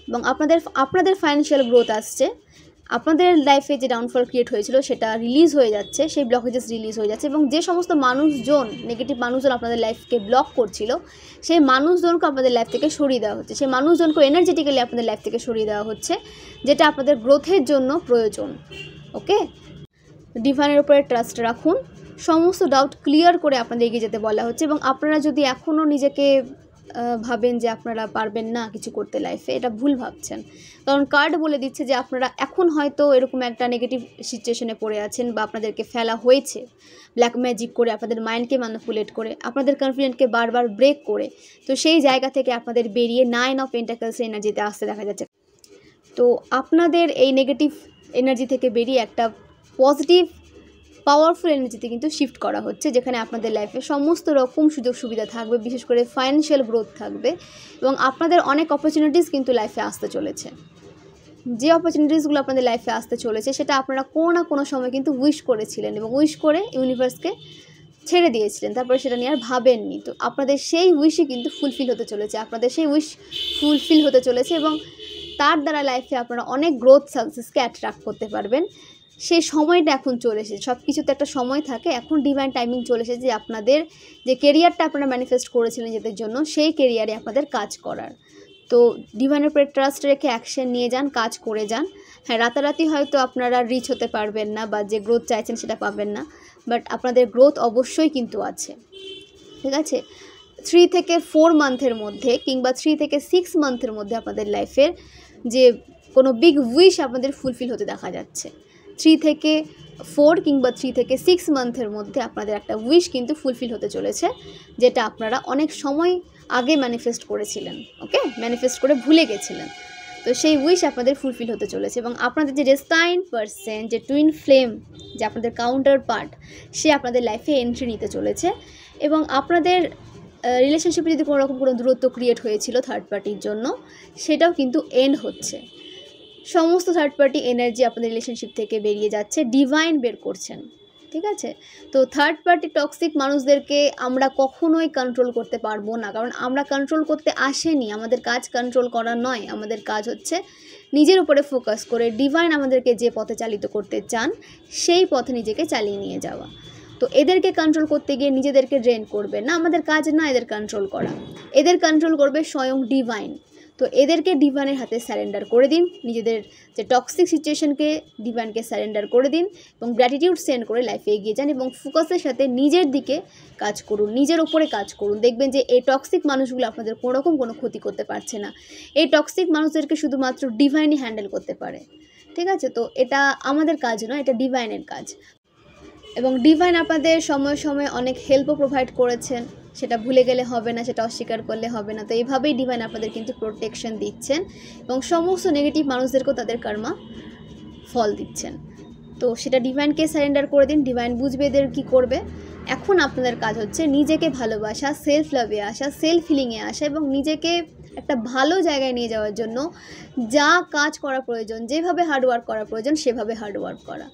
Speaker 1: এবং আপনাদের ফাইন্যান্সিয়াল গ্রোথ আসছে, আপনাদের লাইফে যে ডাউনফল ক্রিয়েট হয়েছিল সেটা রিলিজ হয়ে যাচ্ছে, সেই ব্লকেজেস রিলিজ হয়ে যাচ্ছে। এবং যে সমস্ত মানুষজন, নেগেটিভ মানুষজন আপনাদের লাইফকে ব্লক করছিল, সেই মানুষজনকে আপনাদের লাইফ থেকে সরিয়ে দেওয়া হচ্ছে। সেই মানুষজনকে এনার্জেটিক্যালি আপনাদের লাইফ থেকে সরিয়ে দেওয়া হচ্ছে, যেটা আপনাদের গ্রোথের জন্য প্রয়োজন। ওকে, ডিভাইনের উপরে ট্রাস্ট রাখুন, সমস্ত ডাউট ক্লিয়ার করে আপনাদের এগিয়ে যেতে বলা হচ্ছে। এবং আপনারা যদি এখনও নিজেকে ভাবেন যে আপনারা পারবেন না কিছু করতে লাইফে, এটা ভুল ভাবছেন। কারণ কার্ড বলে দিচ্ছে যে আপনারা এখন হয়তো এরকম একটা নেগেটিভ সিচুয়েশনে পড়ে আছেন, বা আপনাদেরকে ফেলা হয়েছে ব্ল্যাক ম্যাজিক করে, আপনাদের মাইন্ডকে ম্যানিপুলেট করে, আপনাদের কনফিডেন্টকে বারবার ব্রেক করে। তো সেই জায়গা থেকে আপনাদের বেরিয়ে 9 অফ পেন্টাকলস এনার্জিতে আসতে দেখা যাচ্ছে। তো আপনাদের এই নেগেটিভ এনার্জি থেকে বেরিয়ে একটা পজিটিভ পাওয়ারফুল এনার্জিতে কিন্তু শিফট করা হচ্ছে, যেখানে আপনাদের লাইফে সমস্ত রকম সুযোগ সুবিধা থাকবে, বিশেষ করে ফাইন্যান্সিয়াল গ্রোথ থাকবে। এবং আপনাদের অনেক অপরচুনিটিস কিন্তু লাইফে আসতে চলেছে। যে অপরচুনিটিসগুলো আপনাদের লাইফে আসতে চলেছে, সেটা আপনারা কোনো না কোনো সময় কিন্তু উইশ করেছিলেন, এবং উইশ করে ইউনিভার্সকে ছেড়ে দিয়েছিলেন, তারপরে সেটা নিয়ে আর ভাবেননি। তো আপনাদের সেই উইশই কিন্তু ফুলফিল হতে চলেছে, এবং তার দ্বারা লাইফে আপনারা অনেক গ্রোথ সাকসেসকে অ্যাট্রাক্ট করতে পারবেন। সেই সময়টা এখন চলে এসেছে। সব কিছুতে একটা সময় থাকে, এখন ডিভাইন টাইমিং চলে এসেছে যে আপনাদের যে কেরিয়ারটা আপনারা ম্যানিফেস্ট করেছিলেন নিজেদের জন্য, সেই কেরিয়ারে আপনাদের কাজ করার। তো ডিভাইনের উপরে ট্রাস্ট রেখে অ্যাকশন নিয়ে যান, কাজ করে যান। হ্যাঁ, রাতারাতি হয়তো আপনারা রিচ হতে পারবেন না, বা যে গ্রোথ চাইছেন সেটা পাবেন না, বাট আপনাদের গ্রোথ অবশ্যই কিন্তু আছে। ঠিক আছে, 3 থেকে 4 মান্থের মধ্যে, কিংবা 3 থেকে 6 মান্থের মধ্যে আপনাদের লাইফের যে কোনো বিগ উইশ আপনাদের ফুলফিল হতে দেখা যাচ্ছে। 3 থেকে 4 কিংবা 3 থেকে 6 মান্থের মধ্যে আপনাদের একটা উইশ কিন্তু ফুলফিল হতে চলেছে, যেটা আপনারা অনেক সময় আগে ম্যানিফেস্ট করেছিলেন। ওকে, ম্যানিফেস্ট করে ভুলে গেছিলেন। তো সেই উইশ আপনাদের ফুলফিল হতে চলেছে। এবং আপনাদের যে ডেস্টাইন পারসন, যে টুইন ফ্লেম, যে আপনাদের কাউন্টার পার্ট, সে আপনাদের লাইফে এন্ট্রি নিতে চলেছে। এবং আপনাদের রিলেশনশিপে যদি কোনো রকম কোনো দূরত্ব ক্রিয়েট হয়েছিল থার্ড পার্টির জন্য, সেটাও কিন্তু এন্ড হচ্ছে। সমস্ত থার্ড পার্টি এনার্জি আপনাদের রিলেশনশিপ থেকে বেরিয়ে যাচ্ছে, ডিভাইন বের করছেন। ঠিক আছে, তো থার্ড পার্টি টক্সিক মানুষদেরকে আমরা কখনোই কন্ট্রোল করতে পারবো না, কারণ আমরা কন্ট্রোল করতে আসেনি। আমাদের কাজ কন্ট্রোল করা নয়, আমাদের কাজ হচ্ছে নিজের উপরে ফোকাস করে ডিভাইন আমাদেরকে যে পথে চালিত করতে চান, সেই পথে নিজেকে চালিয়ে নিয়ে যাওয়া। তো এদেরকে কন্ট্রোল করতে গিয়ে নিজেদেরকে ড্রেন করবে না, আমাদের কাজ না এদের কন্ট্রোল করা। এদের কন্ট্রোল করবে স্বয়ং ডিভাইন। তো এদেরকে ডিভাইনের হাতে স্যারেন্ডার করে দিন, নিজেদের যে টক্সিক সিচুয়েশনকে ডিভাইনকে স্যারেন্ডার করে দিন, এবং গ্র্যাটিটিউড সেন্ড করে লাইফে এগিয়ে যান, এবং ফোকাসের সাথে নিজের দিকে কাজ করুন, নিজের ওপরে কাজ করুন। দেখবেন যে এই টক্সিক মানুষগুলো আপনাদের কোনো রকম কোনো ক্ষতি করতে পারছে না। এই টক্সিক মানুষদেরকে শুধুমাত্র ডিভাইনই হ্যান্ডেল করতে পারে। ঠিক আছে, তো এটা আমাদের কাজ নয়, এটা ডিভাইনের কাজ। এবং ডিভাইন আপনাদের সময় সময় অনেক হেল্পও প্রোভাইড করেছেন, সেটা ভুলে গেলে হবে না, সেটা অস্বীকার করলে হবে না। তো এইভাবেই ডিভাইন আপনাদের কিন্তু প্রোটেকশন দিচ্ছেন, এবং সমস্ত নেগেটিভ মানুষদেরকেও তাদের কর্মা ফল দিচ্ছেন। তো সেটা ডিভাইনকে সারেন্ডার করে দিন, ডিভাইন বুঝবে এদের কী করবে। এখন আপনাদের কাজ হচ্ছে নিজেকে ভালোবাসা, সেলফ লাভে আসা, সেলফ হিলিংয়ে আসা, এবং নিজেকে একটা ভালো জায়গায় নিয়ে যাওয়ার জন্য যা কাজ করা প্রয়োজন, যেভাবে হার্ডওয়ার্ক করা প্রয়োজন সেভাবে হার্ডওয়ার্ক করা।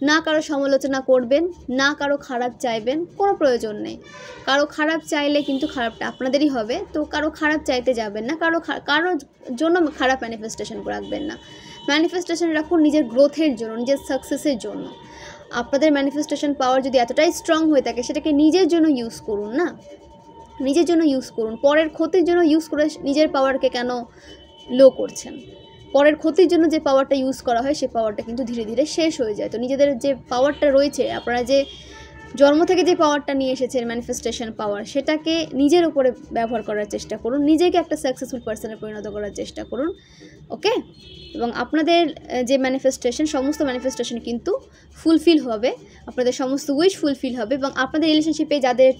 Speaker 1: না কারো সমালোচনা করবেন, না কারো খারাপ চাইবেন, কোনো প্রয়োজন নেই। কারো খারাপ চাইলে কিন্তু খারাপটা আপনাদেরই হবে, তো কারো খারাপ চাইতে যাবেন না, কারোর জন্য খারাপ ম্যানিফেস্টেশন রাখবেন না। ম্যানিফেস্টেশন রাখুন নিজের গ্রোথের জন্য, নিজের সাকসেসের জন্য। আপনাদের ম্যানিফেস্টেশন পাওয়ার যদি এতটাই স্ট্রং হয়ে থাকে, সেটাকে নিজের জন্য ইউজ করুন না, নিজের জন্য ইউজ করুন। পরের ক্ষতির জন্য ইউজ করে নিজের পাওয়ারকে কেন লো করছেন? পরের ক্ষতির জন্য যে পাওয়ারটা ইউজ করা হয়, সেই পাওয়ারটা কিন্তু ধীরে ধীরে শেষ হয়ে যায়। তো নিজেদের যে পাওয়ারটা রয়েছে, আপনারা যে জন্ম থেকে যে পাওয়ারটা নিয়ে এসেছেন ম্যানিফেস্টেশন পাওয়ার, সেটাকে নিজের উপরে ব্যবহার করার চেষ্টা করুন, নিজেকে একটা সাকসেসফুল পার্সনে পরিণত করার চেষ্টা করুন। ওকে? এবং আপনাদের যে ম্যানিফেস্টেশন, সমস্ত ম্যানিফেস্টেশন কিন্তু ফুলফিল হবে, আপনাদের সমস্ত উইশ ফুলফিল হবে। এবং আপনাদের রিলেশনশিপে যাদের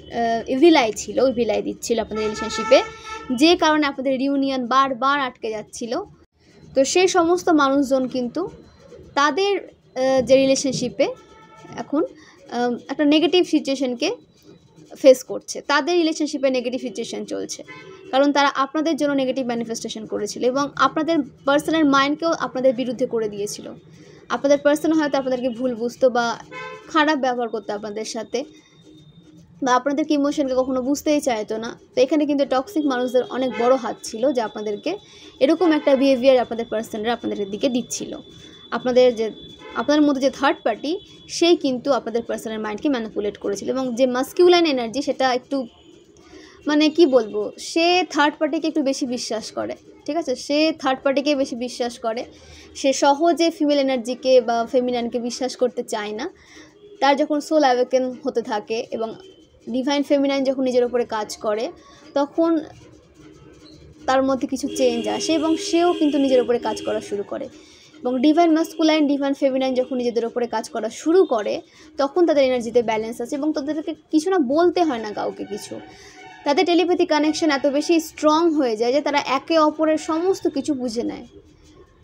Speaker 1: ইভিল আই ছিল, ইভিল আই দিচ্ছিল আপনাদের রিলেশনশিপে, যে কারণে আপনাদের রিউনিয়ন বারবার আটকে যাচ্ছিল, তো সেই সমস্ত মানুষজন কিন্তু তাদের যে রিলেশনশিপে এখন একটা নেগেটিভ সিচুয়েশনকে ফেস করছে, তাদের রিলেশনশিপে নেগেটিভ সিচুয়েশন চলছে, কারণ তারা আপনাদের জন্য নেগেটিভ ম্যানিফেস্টেশন করেছিল এবং আপনাদের পার্সনের মাইন্ডকেও আপনাদের বিরুদ্ধে করে দিয়েছিল। আপনাদের পার্সন হয়তো আপনাদেরকে ভুল বুঝতো বা খারাপ ব্যবহার করতো আপনাদের সাথে, বা আপনাদেরকে ইমোশনকে কখনো বুঝতেই চাইতো না। তো এখানে কিন্তু টক্সিক মানুষদের অনেক বড় হাত ছিল, যে আপনাদেরকে এরকম একটা বিহেভিয়ার আপনাদের পার্সনরা আপনাদের দিকে দিচ্ছিল। আপনাদের মধ্যে যে থার্ড পার্টি, সেই কিন্তু আপনাদের পার্সনের মাইন্ডকে ম্যানিপুলেট করেছিল। এবং যে মাস্কিউলাইন এনার্জি, সেটা একটু মানে কি বলবো, সে থার্ড পার্টিকে একটু বেশি বিশ্বাস করে, ঠিক আছে? সে থার্ড পার্টিকে বেশি বিশ্বাস করে, সে সহজে ফিমেল এনার্জিকে বা ফেমিনাইনকে বিশ্বাস করতে চায় না। তার যখন সোল অ্যাওয়েকেন হতে থাকে এবং ডিভাইন ফেমিনাইন যখন নিজের ওপরে কাজ করে, তখন তার মধ্যে কিছু চেঞ্জ আসে এবং সেও কিন্তু নিজের ওপরে কাজ করা শুরু করে। এবং ডিভাইন মাস্কুলাইন, ডিভাইন ফেমিনাইন যখন নিজেদের ওপরে কাজ করা শুরু করে, তখন তাদের এনার্জিতে ব্যালেন্স আছে এবং তাদেরকে কিছু না বলতে হয় না কাউকে কিছু। তাদের টেলিপ্যাথি কানেকশন এত বেশি স্ট্রং হয়ে যায় যে তারা একে অপরের সমস্ত কিছু বুঝে নেয়,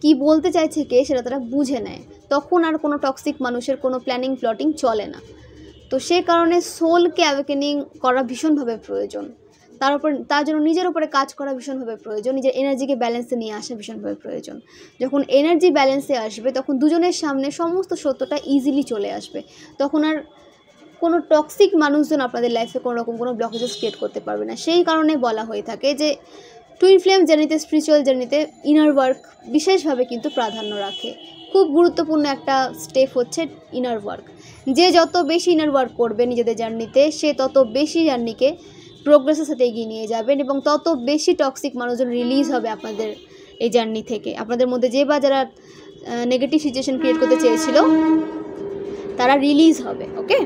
Speaker 1: কি বলতে চাইছে কে সেটা তারা বুঝে নেয়। তখন আর কোনো টক্সিক মানুষের কোনো প্ল্যানিং প্লটিং চলে না। তো সে কারণে সোলকে অ্যাওয়েকেনিং করা ভীষণভাবে প্রয়োজন, তার জন্য নিজের উপরে কাজ করা ভীষণভাবে প্রয়োজন, নিজের এনার্জিকে ব্যালেন্সে নিয়ে আসা ভীষণভাবে প্রয়োজন। যখন এনার্জি ব্যালেন্সে আসবে, তখন দুজনের সামনে সমস্ত সত্যটা ইজিলি চলে আসবে। তখন আর কোনো টক্সিক মানুষজন আপনাদের লাইফে কোনো রকম কোনো ব্লকেজেস ক্রিয়েট করতে পারবে না। সেই কারণে বলা হয়ে থাকে যে টুইন ফ্লেম জার্নিতে, স্পিরিচুয়াল জার্নিতে ইনার ওয়ার্ক বিশেষভাবে কিন্তু প্রাধান্য রাখে। খুব গুরুত্বপূর্ণ একটা স্টেপ হচ্ছে ইনার ওয়ার্ক। যে যত বেশি ইনার ওয়ার্ক করবে নিজেদের জার্নিতে, সে তত বেশি জার্নিকে প্রোগ্রেসের সাথে এগিয়ে নিয়ে যাবেন এবং তত বেশি টক্সিক মানুষজন রিলিজ হবে আপনাদের এই জার্নি থেকে। আপনাদের মধ্যে যে বা যারা নেগেটিভ সিচুয়েশন ক্রিয়েট করতে চেয়েছিল, তারা রিলিজ হবে। ওকে?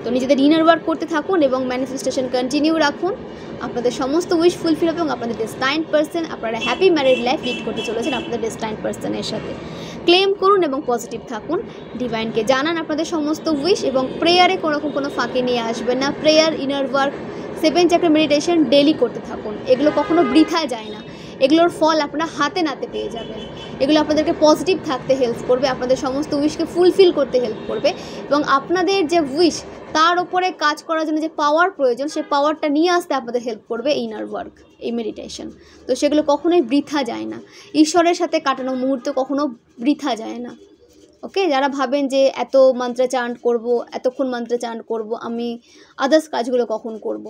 Speaker 1: তো নিজেদের ইনার ওয়ার্ক করতে থাকুন এবং ম্যানিফেস্টেশন কন্টিনিউ রাখুন। আপনাদের সমস্ত উইশ ফুলফিল হবে এবং আপনাদের ডেস্টাইন্ড পার্সন, আপনারা হ্যাপি ম্যারিড লাইফ লিড করতে চলেছেন আপনাদের ডেস্টাইন্ড পার্সনের সাথে। ক্লেম করুন এবং পজিটিভ থাকুন। ডিভাইনকে জানান আপনাদের সমস্ত উইশ এবং প্রেয়ারে কোনো ফাঁকি নিয়ে আসবেন না। Prayer, inner work, 7 chakra meditation daily করতে থাকুন। এগুলো কখনো বৃথা যায় না, এগুলোর ফল আপনারা হাতে নাতে পেয়ে যাবেন। এগুলো আপনাদেরকে পজিটিভ থাকতে হেল্প করবে, আপনাদের সমস্ত উইশকে ফুলফিল করতে হেল্প করবে এবং আপনাদের যে উইশ, তার ওপরে কাজ করার জন্য যে পাওয়ার প্রয়োজন, সেই পাওয়ারটা নিয়ে আসতে আপনাদের হেল্প করবে ইনার ওয়ার্ক, এই মেডিটেশন। তো সেগুলো কখনোই বৃথা যায় না। ঈশ্বরের সাথে কাটানো মুহূর্ত কখনো বৃথা যায় না। ওকে? যারা ভাবেন যে এত মন্ত্র চান্ট করব, এতক্ষণ মন্ত্র চান্ট করব, আমি আদার্স কাজগুলো কখন করব,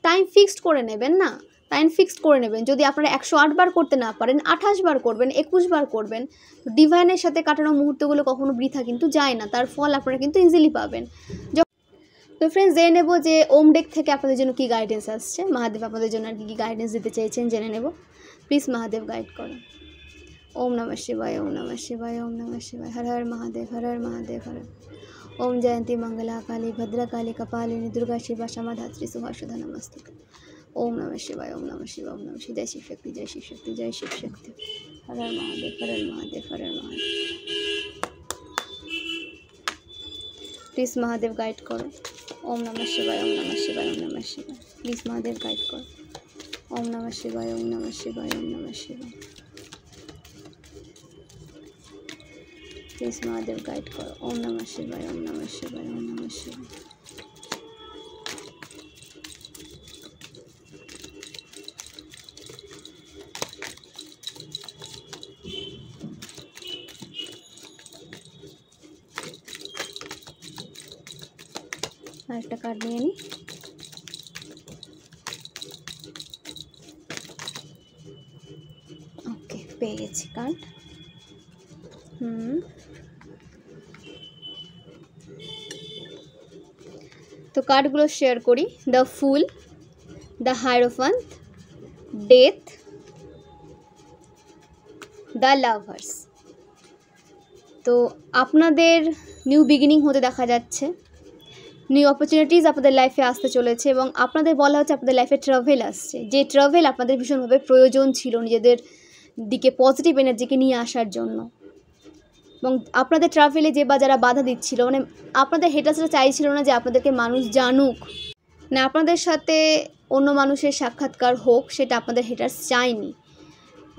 Speaker 1: টাইম ফিক্সড করে নেবেন না। টাইম ফিক্সড করে নেবেন। যদি আপনারা 108 বার করতে না পারেন, 28 বার করবেন, 21 বার করবেন। তো ডিভাইনের সাথে কাটানো মুহূর্তগুলো কখনো বৃথা কিন্তু যায় না, তার ফল আপনারা কিন্তু ইজিলি পাবেন। তো ফ্রেন্ডস, জেনে নেব যে ওম ডেক থেকে আপনাদের জন্য কী গাইডেন্স আসছে, মহাদেব আপনাদের জন্য আর কী গাইডেন্স দিতে চেয়েছেন জেনে নেব। প্লিজ মহাদেব গাইড করো। ओम नमः शिवाय, ओम नमः शिवाय, ओम नमः शिवाय। हर हर महादेव, हर हर महादेव, हर। ओम जयंती मंगला काली भद्रकाली कपालिनी दुर्गा शिवा क्षमा धात्री सुभाषुधा नमस्ते। ओम नमः शिवाय, ओम नमः शिवाय, ओम नमः शिवाय। जय शिव शक्ति, जय शिव शक्ति, जय शिव शक्ति। हर हर महादेव, हर हर महादेव, हर हर महादेव। प्लीज महादेव गाइड करो। ओम नमः शिवाय, ओम नमः शिवाय, ओम नमः शिवाय। प्लीज महादेव गाइड करो। ओम नमः शिवाय, ओम नमः शिवाय, ओम नमः शिवाय। प्लीज महादेव गाइड करो। ओम नमः शिवाय, ओम नमः शिवाय, ओम नमः शिवाय। আর একটা কার্ড নিয়ে নিই। ওকে, পেয়ে গেছি কার্ড। তো কার্ডগুলো শেয়ার করি। The fool, the hierophant, death, the lovers. তো আপনাদের নিউ বিগিনিং হতে দেখা যাচ্ছে, নিউ অপরচুনিটিস আপনাদের লাইফে আসতে চলেছে এবং আপনাদের বলা হচ্ছে আপনাদের লাইফে ট্রাভেল আসছে, যে ট্রাভেল আপনাদের ভীষণভাবে প্রয়োজন ছিল নিজেদের দিকে পজিটিভ এনার্জিকে নিয়ে আসার জন্য। এবং আপনাদের ট্রাভেলে যে বা যারা বাধা দিচ্ছিল, মানে আপনাদের হেটার্সরা চাইছিল না যে আপনাদেরকে মানুষ জানুক, না আপনাদের সাথে অন্য মানুষের সাক্ষাৎকার হোক, সেটা আপনাদের হেটার্স চায়নি।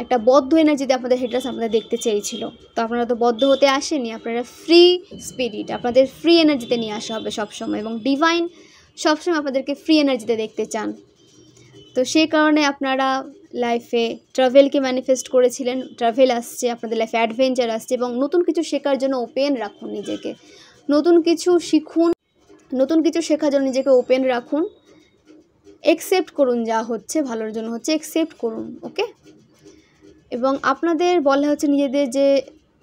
Speaker 1: একটা বদ্ধ এনার্জিতে আপনাদের হেটার্স আপনাদের দেখতে চেয়েছিল। তো আপনারা তো বদ্ধ হতে আসেনি, আপনারা ফ্রি স্পিরিট, আপনাদের ফ্রি এনার্জিতে নিয়ে আসা হবে সবসময়, এবং ডিভাইন সবসময় আপনাদেরকে ফ্রি এনার্জিতে দেখতে চান। তো সেই কারণে আপনারা লাইফে ট্রাভেলকে ম্যানিফেস্ট করেছিলেন। ট্রাভেল আসছে, আপনাদের লাইফে অ্যাডভেঞ্চার আসছে, এবং নতুন কিছু শেখার জন্য ওপেন রাখুন নিজেকে, নতুন কিছু শিখুন, নতুন কিছু শেখার জন্য নিজেকে ওপেন রাখুন। একসেপ্ট করুন, যা হচ্ছে ভালোর জন্য হচ্ছে, একসেপ্ট করুন। ওকে, এবং আপনাদের বলা হচ্ছে নিজেদের যে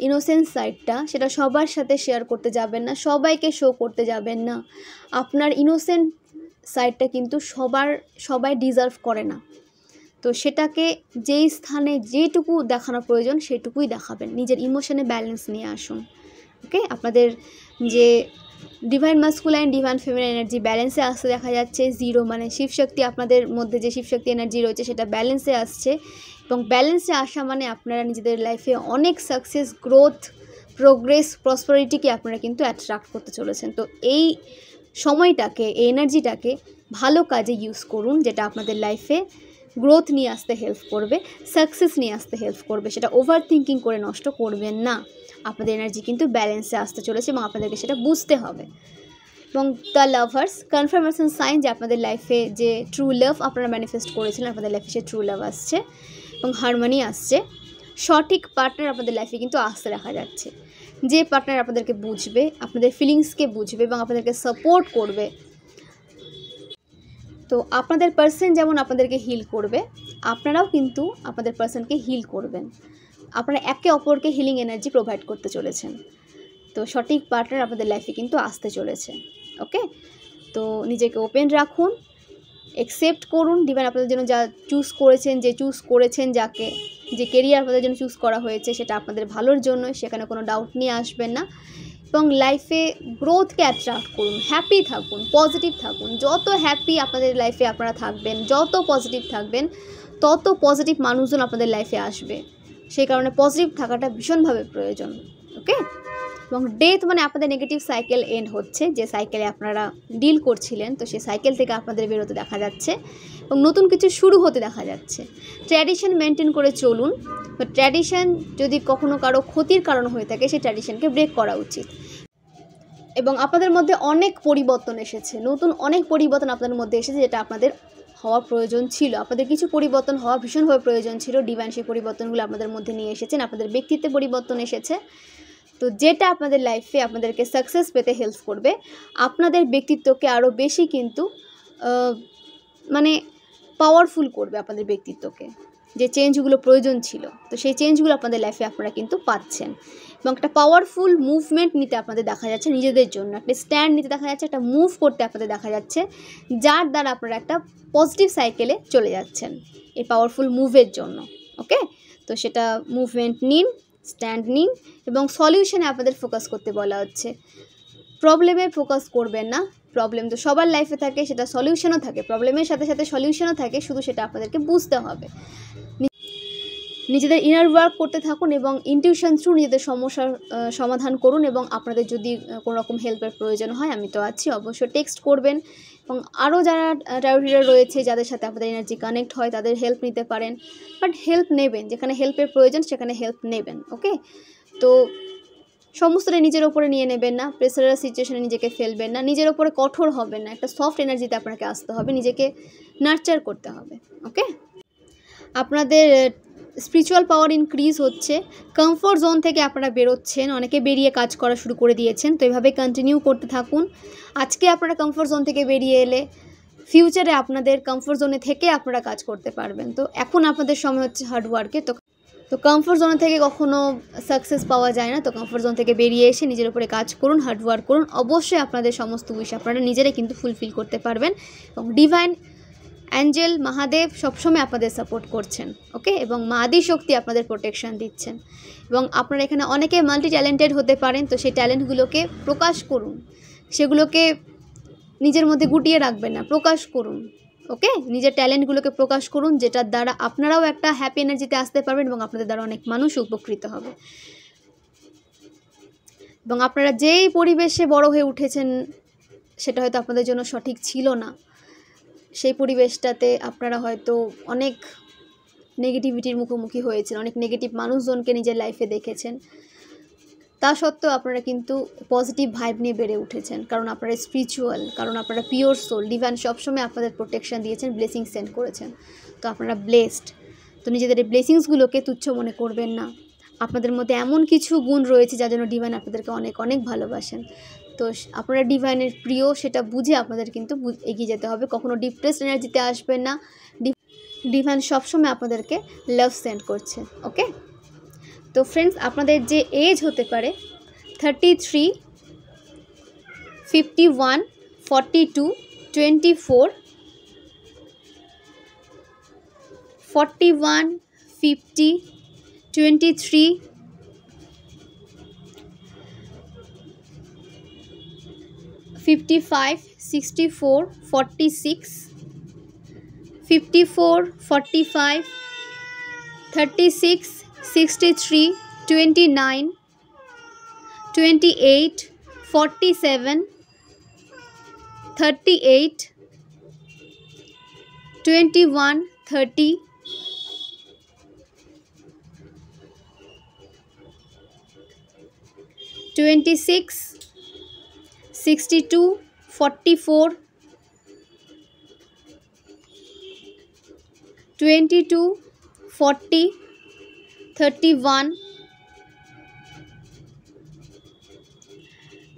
Speaker 1: ইনোসেন্স সাইডটা, সেটা সবার সাথে শেয়ার করতে যাবেন না, সবাইকে শো করতে যাবেন না। আপনার ইনোসেন্ট সাইডটা কিন্তু সবাই ডিজার্ভ করে না। তো সেটাকে যেই স্থানে যেটুকু দেখানোর প্রয়োজন সেটুকুই দেখাবেন, নিজের ইমোশনে ব্যালেন্স নিয়ে আসুন। ওকে, আপনাদের যে divine masculine divine feminine energy ব্যালেন্সে আসতে দেখা যাচ্ছে। 0 মানে শিবশক্তি, আপনাদের মধ্যে যে শিবশক্তি এনার্জি রয়েছে সেটা ব্যালেন্সে আসছে, এবং ব্যালেন্সে আসা মানে আপনারা নিজেদের লাইফে অনেক সাকসেস, গ্রোথ, প্রোগ্রেস, প্রসপারিটিকে আপনারা কিন্তু অ্যাট্রাক্ট করতে চলেছেন। তো এই সময়টাকে, এই এনার্জিটাকে ভালো কাজে ইউজ করুন, যেটা আপনাদের লাইফে গ্রোথ নিয়ে আসতে হেল্প করবে, সাকসেস নিয়ে আসতে হেল্প করবে। সেটা ওভার থিঙ্কিং করে নষ্ট করবেন না। আপনাদের এনার্জি কিন্তু ব্যালেন্সে আসতে চলেছে এবং আপনাদেরকে সেটা বুঝতে হবে। এবং দ্য লাভার্স, কনফার্মেশন সাইন যে আপনাদের লাইফে যে ট্রু লাভ আপনারা ম্যানিফেস্ট করেছিলেন, আপনাদের লাইফে সে ট্রু লাভ আসছে এবং হারমোনি আসছে। সঠিক পার্টনার আপনাদের লাইফে কিন্তু আসতে দেখা যাচ্ছে, যে পার্টনার আপনাদেরকে বুঝবে, আপনাদের ফিলিংসকে বুঝবে এবং আপনাদেরকে সাপোর্ট করবে। তো আপনাদের পার্সন যেমন আপনাদেরকে হিল করবে, আপনারাও কিন্তু আপনাদের পার্সনকে হিল করবেন। আপনারা একে অপরকে হিলিং এনার্জি প্রোভাইড করতে চলেছেন। তো সঠিক পার্টনার আপনাদের লাইফে কিন্তু আসতে চলেছে। ওকে, তো নিজেকে ওপেন রাখুন, একসেপ্ট করুন ডিভাইন আপনাদের জন্য যা চুজ করেছেন, যাকে যে কেরিয়ার আপনাদের জন্য চুজ করা হয়েছে সেটা আপনাদের ভালোর জন্য, সেখানে কোনো ডাউট নিয়ে আসবেন না। এবং লাইফে গ্রোথকে অ্যাট্রাক্ট করুন, হ্যাপি থাকুন, পজিটিভ থাকুন। যত হ্যাপি আপনাদের লাইফে আপনারা থাকবেন, যত পজিটিভ থাকবেন, তত পজিটিভ মানুষজন আপনাদের লাইফে আসবে। সেই কারণে পজিটিভ থাকাটা ভীষণভাবে প্রয়োজন। ওকে, এবং ডেথ মানে আপনাদের নেগেটিভ সাইকেল এন্ড হচ্ছে, যে সাইকেলে আপনারা ডিল করছিলেন, তো সেই সাইকেল থেকে আপনাদের বেরোতে দেখা যাচ্ছে এবং নতুন কিছু শুরু হতে দেখা যাচ্ছে। ট্র্যাডিশন মেনটেন করে চলুন, তো ট্র্যাডিশন যদি কখনো কারো ক্ষতির কারণ হয়ে থাকে, সেই ট্র্যাডিশনকে ব্রেক করা উচিত। এবং আপনাদের মধ্যে অনেক পরিবর্তন এসেছে, নতুন অনেক পরিবর্তন আপনাদের মধ্যে এসেছে, যেটা আপনাদের হওয়া প্রয়োজন ছিল। আপনাদের কিছু পরিবর্তন হওয়া ভীষণভাবে প্রয়োজন ছিল। ডিভাইন সেই পরিবর্তনগুলো আপনাদের মধ্যে নিয়ে এসেছেন, আপনাদের ব্যক্তিত্বে পরিবর্তন এসেছে। তো যেটা আপনাদের লাইফে আপনাদেরকে সাকসেস পেতে হেল্প করবে, আপনাদের ব্যক্তিত্বকে আরও বেশি কিন্তু মানে পাওয়ারফুল করবে আপনাদের ব্যক্তিত্বকে। যে চেঞ্জগুলো প্রয়োজন ছিল, তো সেই চেঞ্জগুলো আপনাদের লাইফে আপনারা কিন্তু পাচ্ছেন। এবং একটা পাওয়ারফুল মুভমেন্ট নিতে আপনাদের দেখা যাচ্ছে, নিজেদের জন্য একটা স্ট্যান্ড নিতে দেখা যাচ্ছে, একটা মুভ করতে আপনাদের দেখা যাচ্ছে, যার দ্বারা আপনারা একটা পজিটিভ সাইকেলে চলে যাচ্ছেন এই পাওয়ারফুল মুভের জন্য। ওকে, তো সেটা মুভমেন্ট নিন, স্ট্যান্ড নিন, এবং সলিউশনে আপনাদের ফোকাস করতে বলা হচ্ছে। প্রবলেমে ফোকাস করবেন না, প্রবলেম তো সবার লাইফে থাকে, সেটা সলিউশনও থাকে, প্রবলেমের সাথে সাথে সলিউশনও থাকে, শুধু সেটা আপনাদেরকে বুঝতে হবে। নিজেদের ইনার ওয়ার্ক করতে থাকুন এবং ইনটিউশন থ্রু নিজেদের সমস্যার সমাধান করুন। এবং আপনাদের যদি কোনো রকম হেল্পের প্রয়োজন হয়, আমি তো আছি, অবশ্যই টেক্সট করবেন। এবং আরও যারা ট্যারো রিডার রয়েছে, যাদের সাথে আপনাদের এনার্জি কানেক্ট হয়, তাদের হেল্প নিতে পারেন, বাট হেল্প নেবেন, যেখানে হেল্পের প্রয়োজন সেখানে হেল্প নেবেন। ওকে, তো সমস্তটা নিজের ওপরে নিয়ে নেবেন না, প্রেসারাল সিচুয়েশনে নিজেকে ফেলবেন না, নিজের ওপরে কঠোর হবেন না, একটা সফট এনার্জিতে আপনাকে আসতে হবে, নিজেকে নার্চার করতে হবে। ওকে, আপনাদের স্পিরিচুয়াল পাওয়ার ইনক্রিজ হচ্ছে, কমফোর্ট জোন থেকে আপনারা বেরোচ্ছেন, অনেকে বেরিয়ে কাজ করা শুরু করে দিয়েছেন, তো এভাবে কন্টিনিউ করতে থাকুন। আজকে আপনারা কমফোর্ট জোন থেকে বেরিয়ে এলে ফিউচারে আপনাদের কমফোর্ট জোনে থেকে আপনারা কাজ করতে পারবেন। তো এখন আপনাদের সময় হচ্ছে হার্ডওয়ার্কে। তো কমফোর্ট জোন থেকে কখনো সাকসেস পাওয়া যায় না, তো কমফোর্ট জোন থেকে বেরিয়ে এসে নিজের উপরে কাজ করুন, হার্ডওয়ার্ক করুন, অবশ্যই আপনাদের সমস্ত উইশ আপনারা নিজেরাই কিন্তু ফুলফিল করতে পারবেন। এবং ডিভাইন অ্যাঞ্জেল মহাদেব সবসময় আপনাদের সাপোর্ট করছেন, ওকে, এবং মা আদি শক্তি আপনাদের প্রোটেকশন দিচ্ছেন। এবং আপনারা এখানে অনেকে মাল্টি ট্যালেন্টেড হতে পারেন, তো সেই ট্যালেন্টগুলোকে প্রকাশ করুন, সেগুলোকে নিজের মধ্যে গুটিয়ে রাখবেন না, প্রকাশ করুন, ওকে, নিজের ট্যালেন্টগুলোকে প্রকাশ করুন, যেটার দ্বারা আপনারাও একটা হ্যাপি এনার্জিতে আসতে পারবেন এবং আপনাদের দ্বারা অনেক মানুষ উপকৃত হবে। এবং আপনারা যেই পরিবেশে বড় হয়ে উঠেছেন সেটা হয়তো আপনাদের জন্য সঠিক ছিল না, সেই পরিবেশটাতে আপনারা হয়তো অনেক নেগেটিভিটির মুখোমুখি হয়েছেন, অনেক নেগেটিভ মানুষজনকে নিজের লাইফে দেখেছেন, তা সত্ত্বেও আপনারা কিন্তু পজিটিভ ভাইব নিয়ে বেড়ে উঠেছেন, কারণ আপনারা স্পিরিচুয়াল, কারণ আপনারা পিওর সোল। ডিভাইন সবসময় আপনাদের প্রোটেকশন দিয়েছেন, ব্লেসিং সেন্ড করেছেন, তো আপনারা ব্লেসড। তো নিজেদের এই ব্লেসিংসগুলোকে তুচ্ছ মনে করবেন না। আপনাদের মধ্যে এমন কিছু গুণ রয়েছে যার জন্য ডিভাইন আপনাদেরকে অনেক অনেক ভালোবাসেন। তো আপনারা ডিভাইনের প্রিয়, সেটা বুঝে আপনাদের কিন্তু এগিয়ে যেতে হবে। কখনো ডিপ্রেসড এনার্জিতে আসবেন না, ডিভাইন সবসময় আপনাদেরকে লাভ সেন্ড করছে, ওকে। তো ফ্রেন্ডস, আপনাদের যে এজ হতে পারে 33, 51, 42, 24, 41, 50, 23, 55, 64, 46, 54, 45, 36, 63, 29, 28, 47, 38, 21, 30, 26, 62, 44, 22, 40, 31,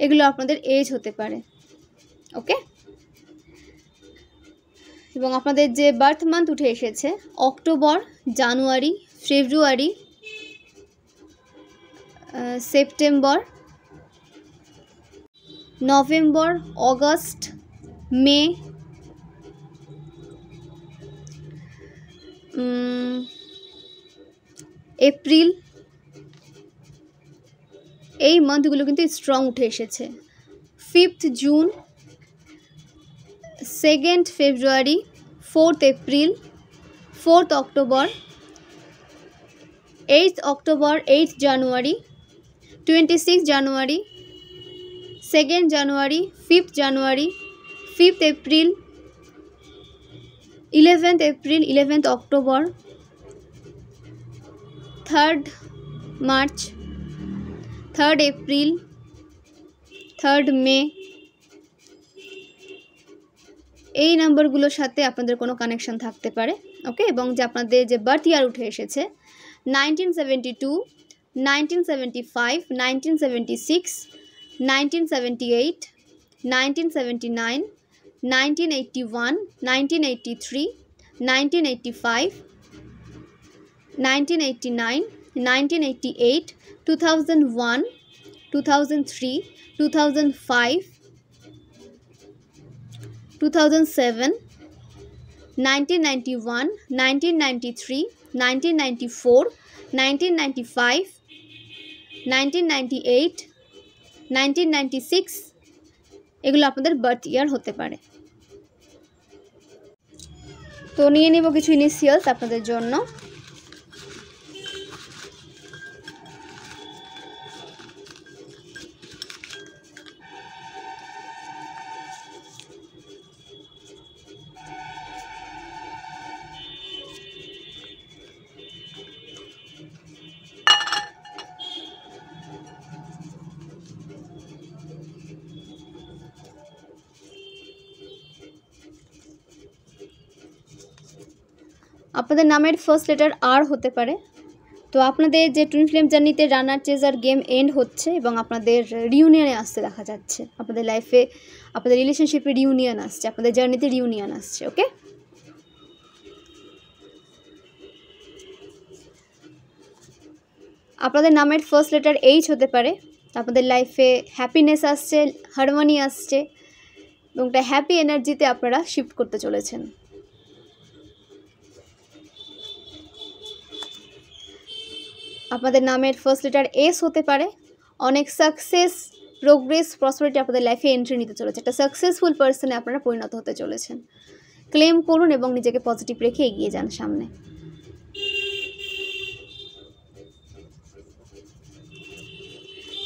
Speaker 1: এগুলো আপনাদের এজ হতে পারে, ওকে। এবং আপনাদের যে বার্থ মান্থ উঠে এসেছে অক্টোবর, জানুয়ারি, ফেব্রুয়ারি, সেপ্টেম্বর, নভেম্বর, অগস্ট, মে, এপ্রিল, এই মান্থগুলো কিন্তু স্ট্রং উঠে এসেছে। 5th জুন, 2nd ফেব্রুয়ারি, 4th April, 4th October, 8th October, 8th জানুয়ারি, 26th জানুয়ারি, 2nd জানুয়ারি, 5th জানুয়ারি, 5th April, 11th April, 11th October, 3rd March, 3rd April, 3rd মে, এই নাম্বারগুলোর সাথে আপনাদের কোনো কানেকশন থাকতে পারে, ওকে। এবং যে আপনাদের যে বার্থ ইয়ার উঠে এসেছে 1972, 1975, 1976, 1978, 1979, 1981, 1983, 1985, 1989, 1988, 2001, 2003, 2005, 2007, 1991, 1993, 1994, 1995, 1998, 1996, এগুলো আপনাদের বার্থ ইয়ার হতে পারে। তো নিয়ে নেব কিছু ইনিশিয়ালস আপনাদের জন্য। আপনাদের নামের ফার্স্ট লেটার আর হতে পারে। তো আপনাদের যে টুইন ফ্লেম জার্নিতে রানার চেজার গেম এন্ড হচ্ছে এবং আপনাদের রিউনিয়নে আসতে দেখা যাচ্ছে। আপনাদের লাইফে আপনাদের রিলেশনশিপে রিউনিয়ন আসছে, আপনাদের জার্নিতে রিউনিয়ন আসছে। ওকে, আপনাদের নামের ফার্স্ট লেটার এইচ হতে পারে। আপনাদের লাইফে হ্যাপিনেস আসছে, হারমোনি আসছে এবং একটা হ্যাপি এনার্জিতে আপনারা শিফট করতে চলেছেন। আপনাদের নামের ফার্স্ট লেটার এস হতে পারে। অনেক সাকসেস, প্রোগ্রেস, প্রসপারিটি আপনাদের লাইফে এন্ট্রি নিতে চলেছে। একটা সাকসেসফুল পার্সনে আপনারা পরিণত হতে চলেছেন। ক্লেম করুন এবং নিজেকে পজিটিভ রেখে এগিয়ে যান সামনে।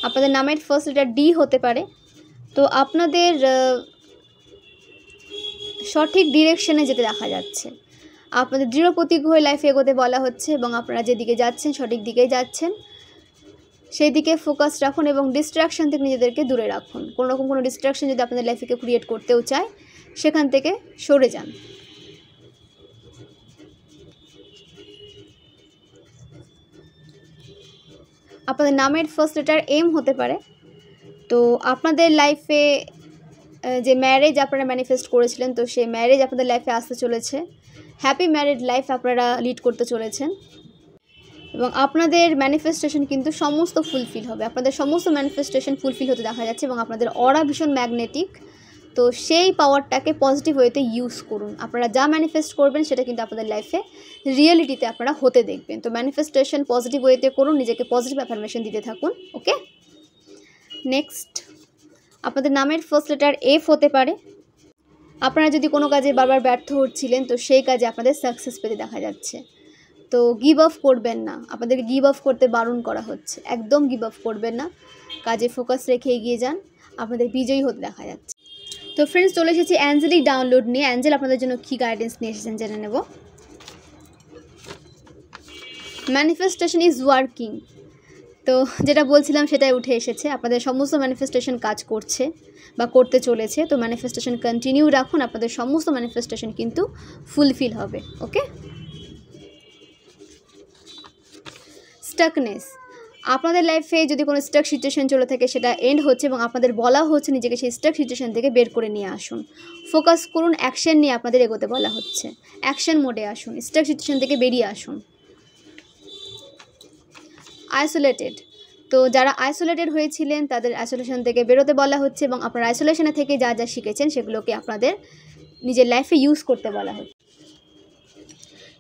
Speaker 1: আপনাদের নামের ফার্স্ট লেটার ডি হতে পারে। তো আপনাদের সঠিক ডিরেকশনে যেতে দেখা যাচ্ছে। আপনাদের দৃঢ় প্রতিজ্ঞ হয়ে লাইফে এগোতে বলা হচ্ছে এবং আপনারা যেদিকে যাচ্ছেন সঠিক দিকেই যাচ্ছেন, সেই দিকে ফোকাস রাখুন এবং ডিস্ট্র্যাকশন থেকে নিজেদেরকে দূরে রাখুন। কোনোরকম কোনো ডিস্ট্র্যাকশন যদি আপনাদের লাইফে ক্রিয়েট করতেও চায়, সেখান থেকে সরে যান। আপনাদের নামের ফার্স্ট লেটার এম হতে পারে। তো আপনাদের লাইফে যে ম্যারেজ আপনারা ম্যানিফেস্ট করেছিলেন, তো সেই ম্যারেজ আপনাদের লাইফে আসতে চলেছে। হ্যাপি ম্যারিড লাইফ আপনারা লিড করতে চলেছেন এবং আপনাদের ম্যানিফেস্টেশন কিন্তু সমস্ত ফুলফিল হবে। আপনাদের সমস্ত ম্যানিফেস্টেশন ফুলফিল হতে দেখা যাচ্ছে এবং আপনাদের অরা ভীষণ ম্যাগনেটিক। তো সেই পাওয়ারটাকে পজিটিভ ওয়েতে ইউজ করুন। আপনারা যা ম্যানিফেস্ট করবেন সেটা কিন্তু আপনাদের লাইফে রিয়েলিটিতে আপনারা হতে দেখবেন। তো ম্যানিফেস্টেশন পজিটিভ ওয়েতে করুন, নিজেকে পজিটিভ অ্যাফার্মেশন দিতে থাকুন। ওকে, নেক্সট আপনাদের নামের ফার্স্ট লেটার এফ হতে পারে। আপনারা যদি কোনো কাজে বারবার ব্যর্থ হচ্ছিলেন, তো সেই কাজে আপনাদের সাকসেস পেতে দেখা যাচ্ছে। তো গিভ আপ করবেন না, আপনাদেরকে গিভ আপ করতে বারণ করা হচ্ছে। একদম গিভ আপ করবেন না, কাজে ফোকাস রেখে এগিয়ে যান, আপনাদের বিজয়ী হতে দেখা যাচ্ছে। তো ফ্রেন্ডস, চলে এসেছি অ্যাঞ্জেলিক ডাউনলোড নিয়ে। অ্যাঞ্জেল আপনাদের জন্য কী গাইডেন্স নিয়ে এসেছেন জেনে নেব। Manifestation is working. তো যেটা বলছিলাম সেটাই উঠে এসেছে। আপনাদের সমস্ত ম্যানিফেস্টেশন কাজ করছে বা করতে চলেছে। তো ম্যানিফেস্টেশন কন্টিনিউ রাখুন, আপনাদের সমস্ত ম্যানিফেস্টেশন কিন্তু ফুলফিল হবে। ওকে, স্টাকনেস। আপনাদের লাইফে যদি কোনো স্টাক সিচুয়েশন চলে থাকে, সেটা এন্ড হচ্ছে এবং আপনাদের বলা হচ্ছে নিজেকে সেই স্টাক সিচুয়েশন থেকে বের করে নিয়ে আসুন। ফোকাস করুন, অ্যাকশন নিয়ে আপনাদের এগোতে বলা হচ্ছে। অ্যাকশন মোডে আসুন, স্টাক সিচুয়েশন থেকে বেরিয়ে আসুন। আইসোলেটেড। তো যারা আইসোলেটেড হয়েছিলেন তাদের আইসোলেশন থেকে বেরোতে বলা হচ্ছে এবং আপনার আইসোলেশনে থেকে যা যা শিখেছেন সেগুলোকে আপনাদের নিজের লাইফে ইউজ করতে বলা হচ্ছে।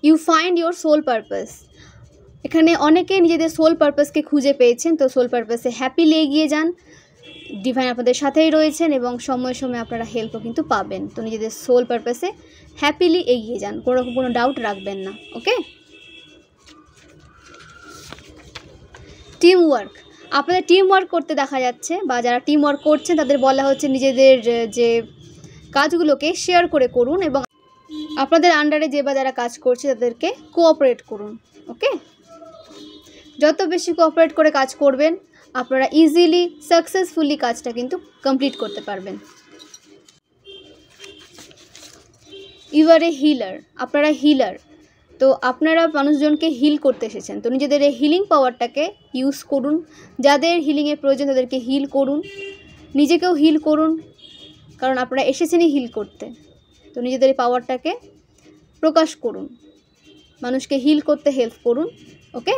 Speaker 1: You find your soul purpose. এখানে অনেকে নিজেদের সোল পারপাসকে খুঁজে পেয়েছেন। তো সোল পারপাসে হ্যাপিলি এগিয়ে যান, ডিভাইন আপনাদের সাথেই রয়েছেন এবং সময়ে সময়ে আপনারা হেল্পও কিন্তু পাবেন। তো নিজেদের সোল পারপাসে হ্যাপিলি এগিয়ে যান, কোনো ডাউট রাখবেন না। ওকে, টিম ওয়ার্ক। আপনাদের টিম ওয়ার্ক করতে দেখা যাচ্ছে বা যারা টিম ওয়ার্ক করছেন তাদের বলা হচ্ছে নিজেদের যে কাজগুলোকে শেয়ার করে করুন এবং আপনাদের আন্ডারে যে বা যারা কাজ করছে তাদেরকে কোঅপারেট করুন। ওকে, যত বেশি কোঅপারেট করে কাজ করবেন আপনারা ইজিলি সাকসেসফুলি কাজটা কিন্তু কমপ্লিট করতে পারবেন। You are a healer. আপনারা হিলার। তো আপনারা মানুষজনকে হিল করতে এসেছেন। তো নিজেদের এই হিলিং পাওয়ারটাকে ইউজ করুন। যাদের হিলিংয়ের প্রয়োজন তাদেরকে হিল করুন, নিজেকেও হিল করুন, কারণ আপনারা এসেছেনই হিল করতে। তো নিজেদের এই পাওয়ারটাকে প্রকাশ করুন, মানুষকে হিল করতে হেল্প করুন। Okay,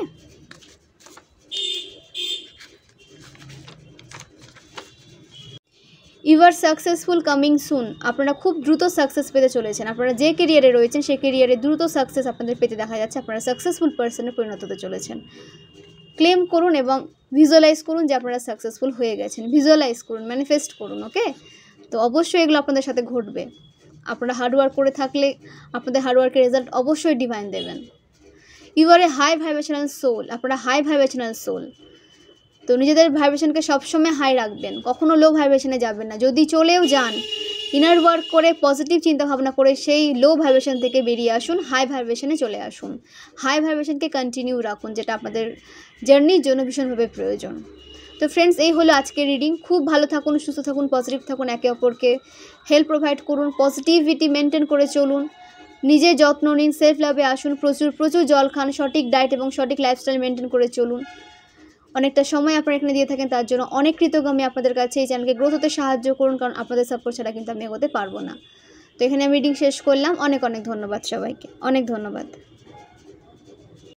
Speaker 1: you are successful coming soon. আপনারা খুব দ্রুত সাকসেস পেতে চলেছেন। আপনারা যে কেরিয়ারে রয়েছেন সেই কেরিয়ারে দ্রুত সাকসেস আপনাদের পেতে দেখা যাচ্ছে। আপনারা সাকসেসফুল পার্সনে পরিণত হতে চলেছেন। ক্লেম করুন এবং ভিজুয়ালাইজ করুন যে আপনারা সাকসেসফুল হয়ে গেছেন। ভিজুয়ালাইজ করুন, ম্যানিফেস্ট করুন। ওকে, তো অবশ্যই এগুলো আপনাদের সাথে ঘটবে। আপনারা হার্ডওয়ার্ক করে থাকলে আপনাদের হার্ডওয়ার্কের রেজাল্ট অবশ্যই ডিভাইন দেবেন। You are a high vibrational soul. আপনারা হাই ভাইব্রেশনাল সোল। তো নিজেদের ভাইব্রেশনকে সবসময় হাই রাখবেন, কখনো লো ভাইব্রেশনে যাবেন না। যদি চলেও যান, ইনার ওয়ার্ক করে পজিটিভ চিন্তাভাবনা করে সেই লো ভাইব্রেশন থেকে বেরিয়ে আসুন, হাই ভাইব্রেশনে চলে আসুন। হাই ভাইব্রেশনকে কন্টিনিউ রাখুন, যেটা আপনাদের জার্নির জন্য ভীষণভাবে প্রয়োজন। তো ফ্রেন্ডস, এই হলো আজকের রিডিং। খুব ভালো থাকুন, সুস্থ থাকুন, পজিটিভ থাকুন, একে অপরকে হেল্প প্রোভাইড করুন, পজিটিভিটি মেনটেন করে চলুন। নিজের যত্ন নিন, সেলফ লাভে আসুন, প্রচুর জল খান, সঠিক ডায়েট এবং সঠিক লাইফস্টাইল মেনটেন করে চলুন। অনেকটা সময় আপনারা এখানে দিয়ে থাকেন, তার জন্য অনেক কৃতজ্ঞ আমি আপনাদের কাছে। এই চ্যানেলকে গ্রোথ হতে সাহায্য করুন, কারণ আপনাদের সাপোর্ট ছাড়া কিন্তু আমি এগোতে পারবো না। তো এখানে আমি রিডিং শেষ করলাম। অনেক ধন্যবাদ সবাইকে, অনেক ধন্যবাদ।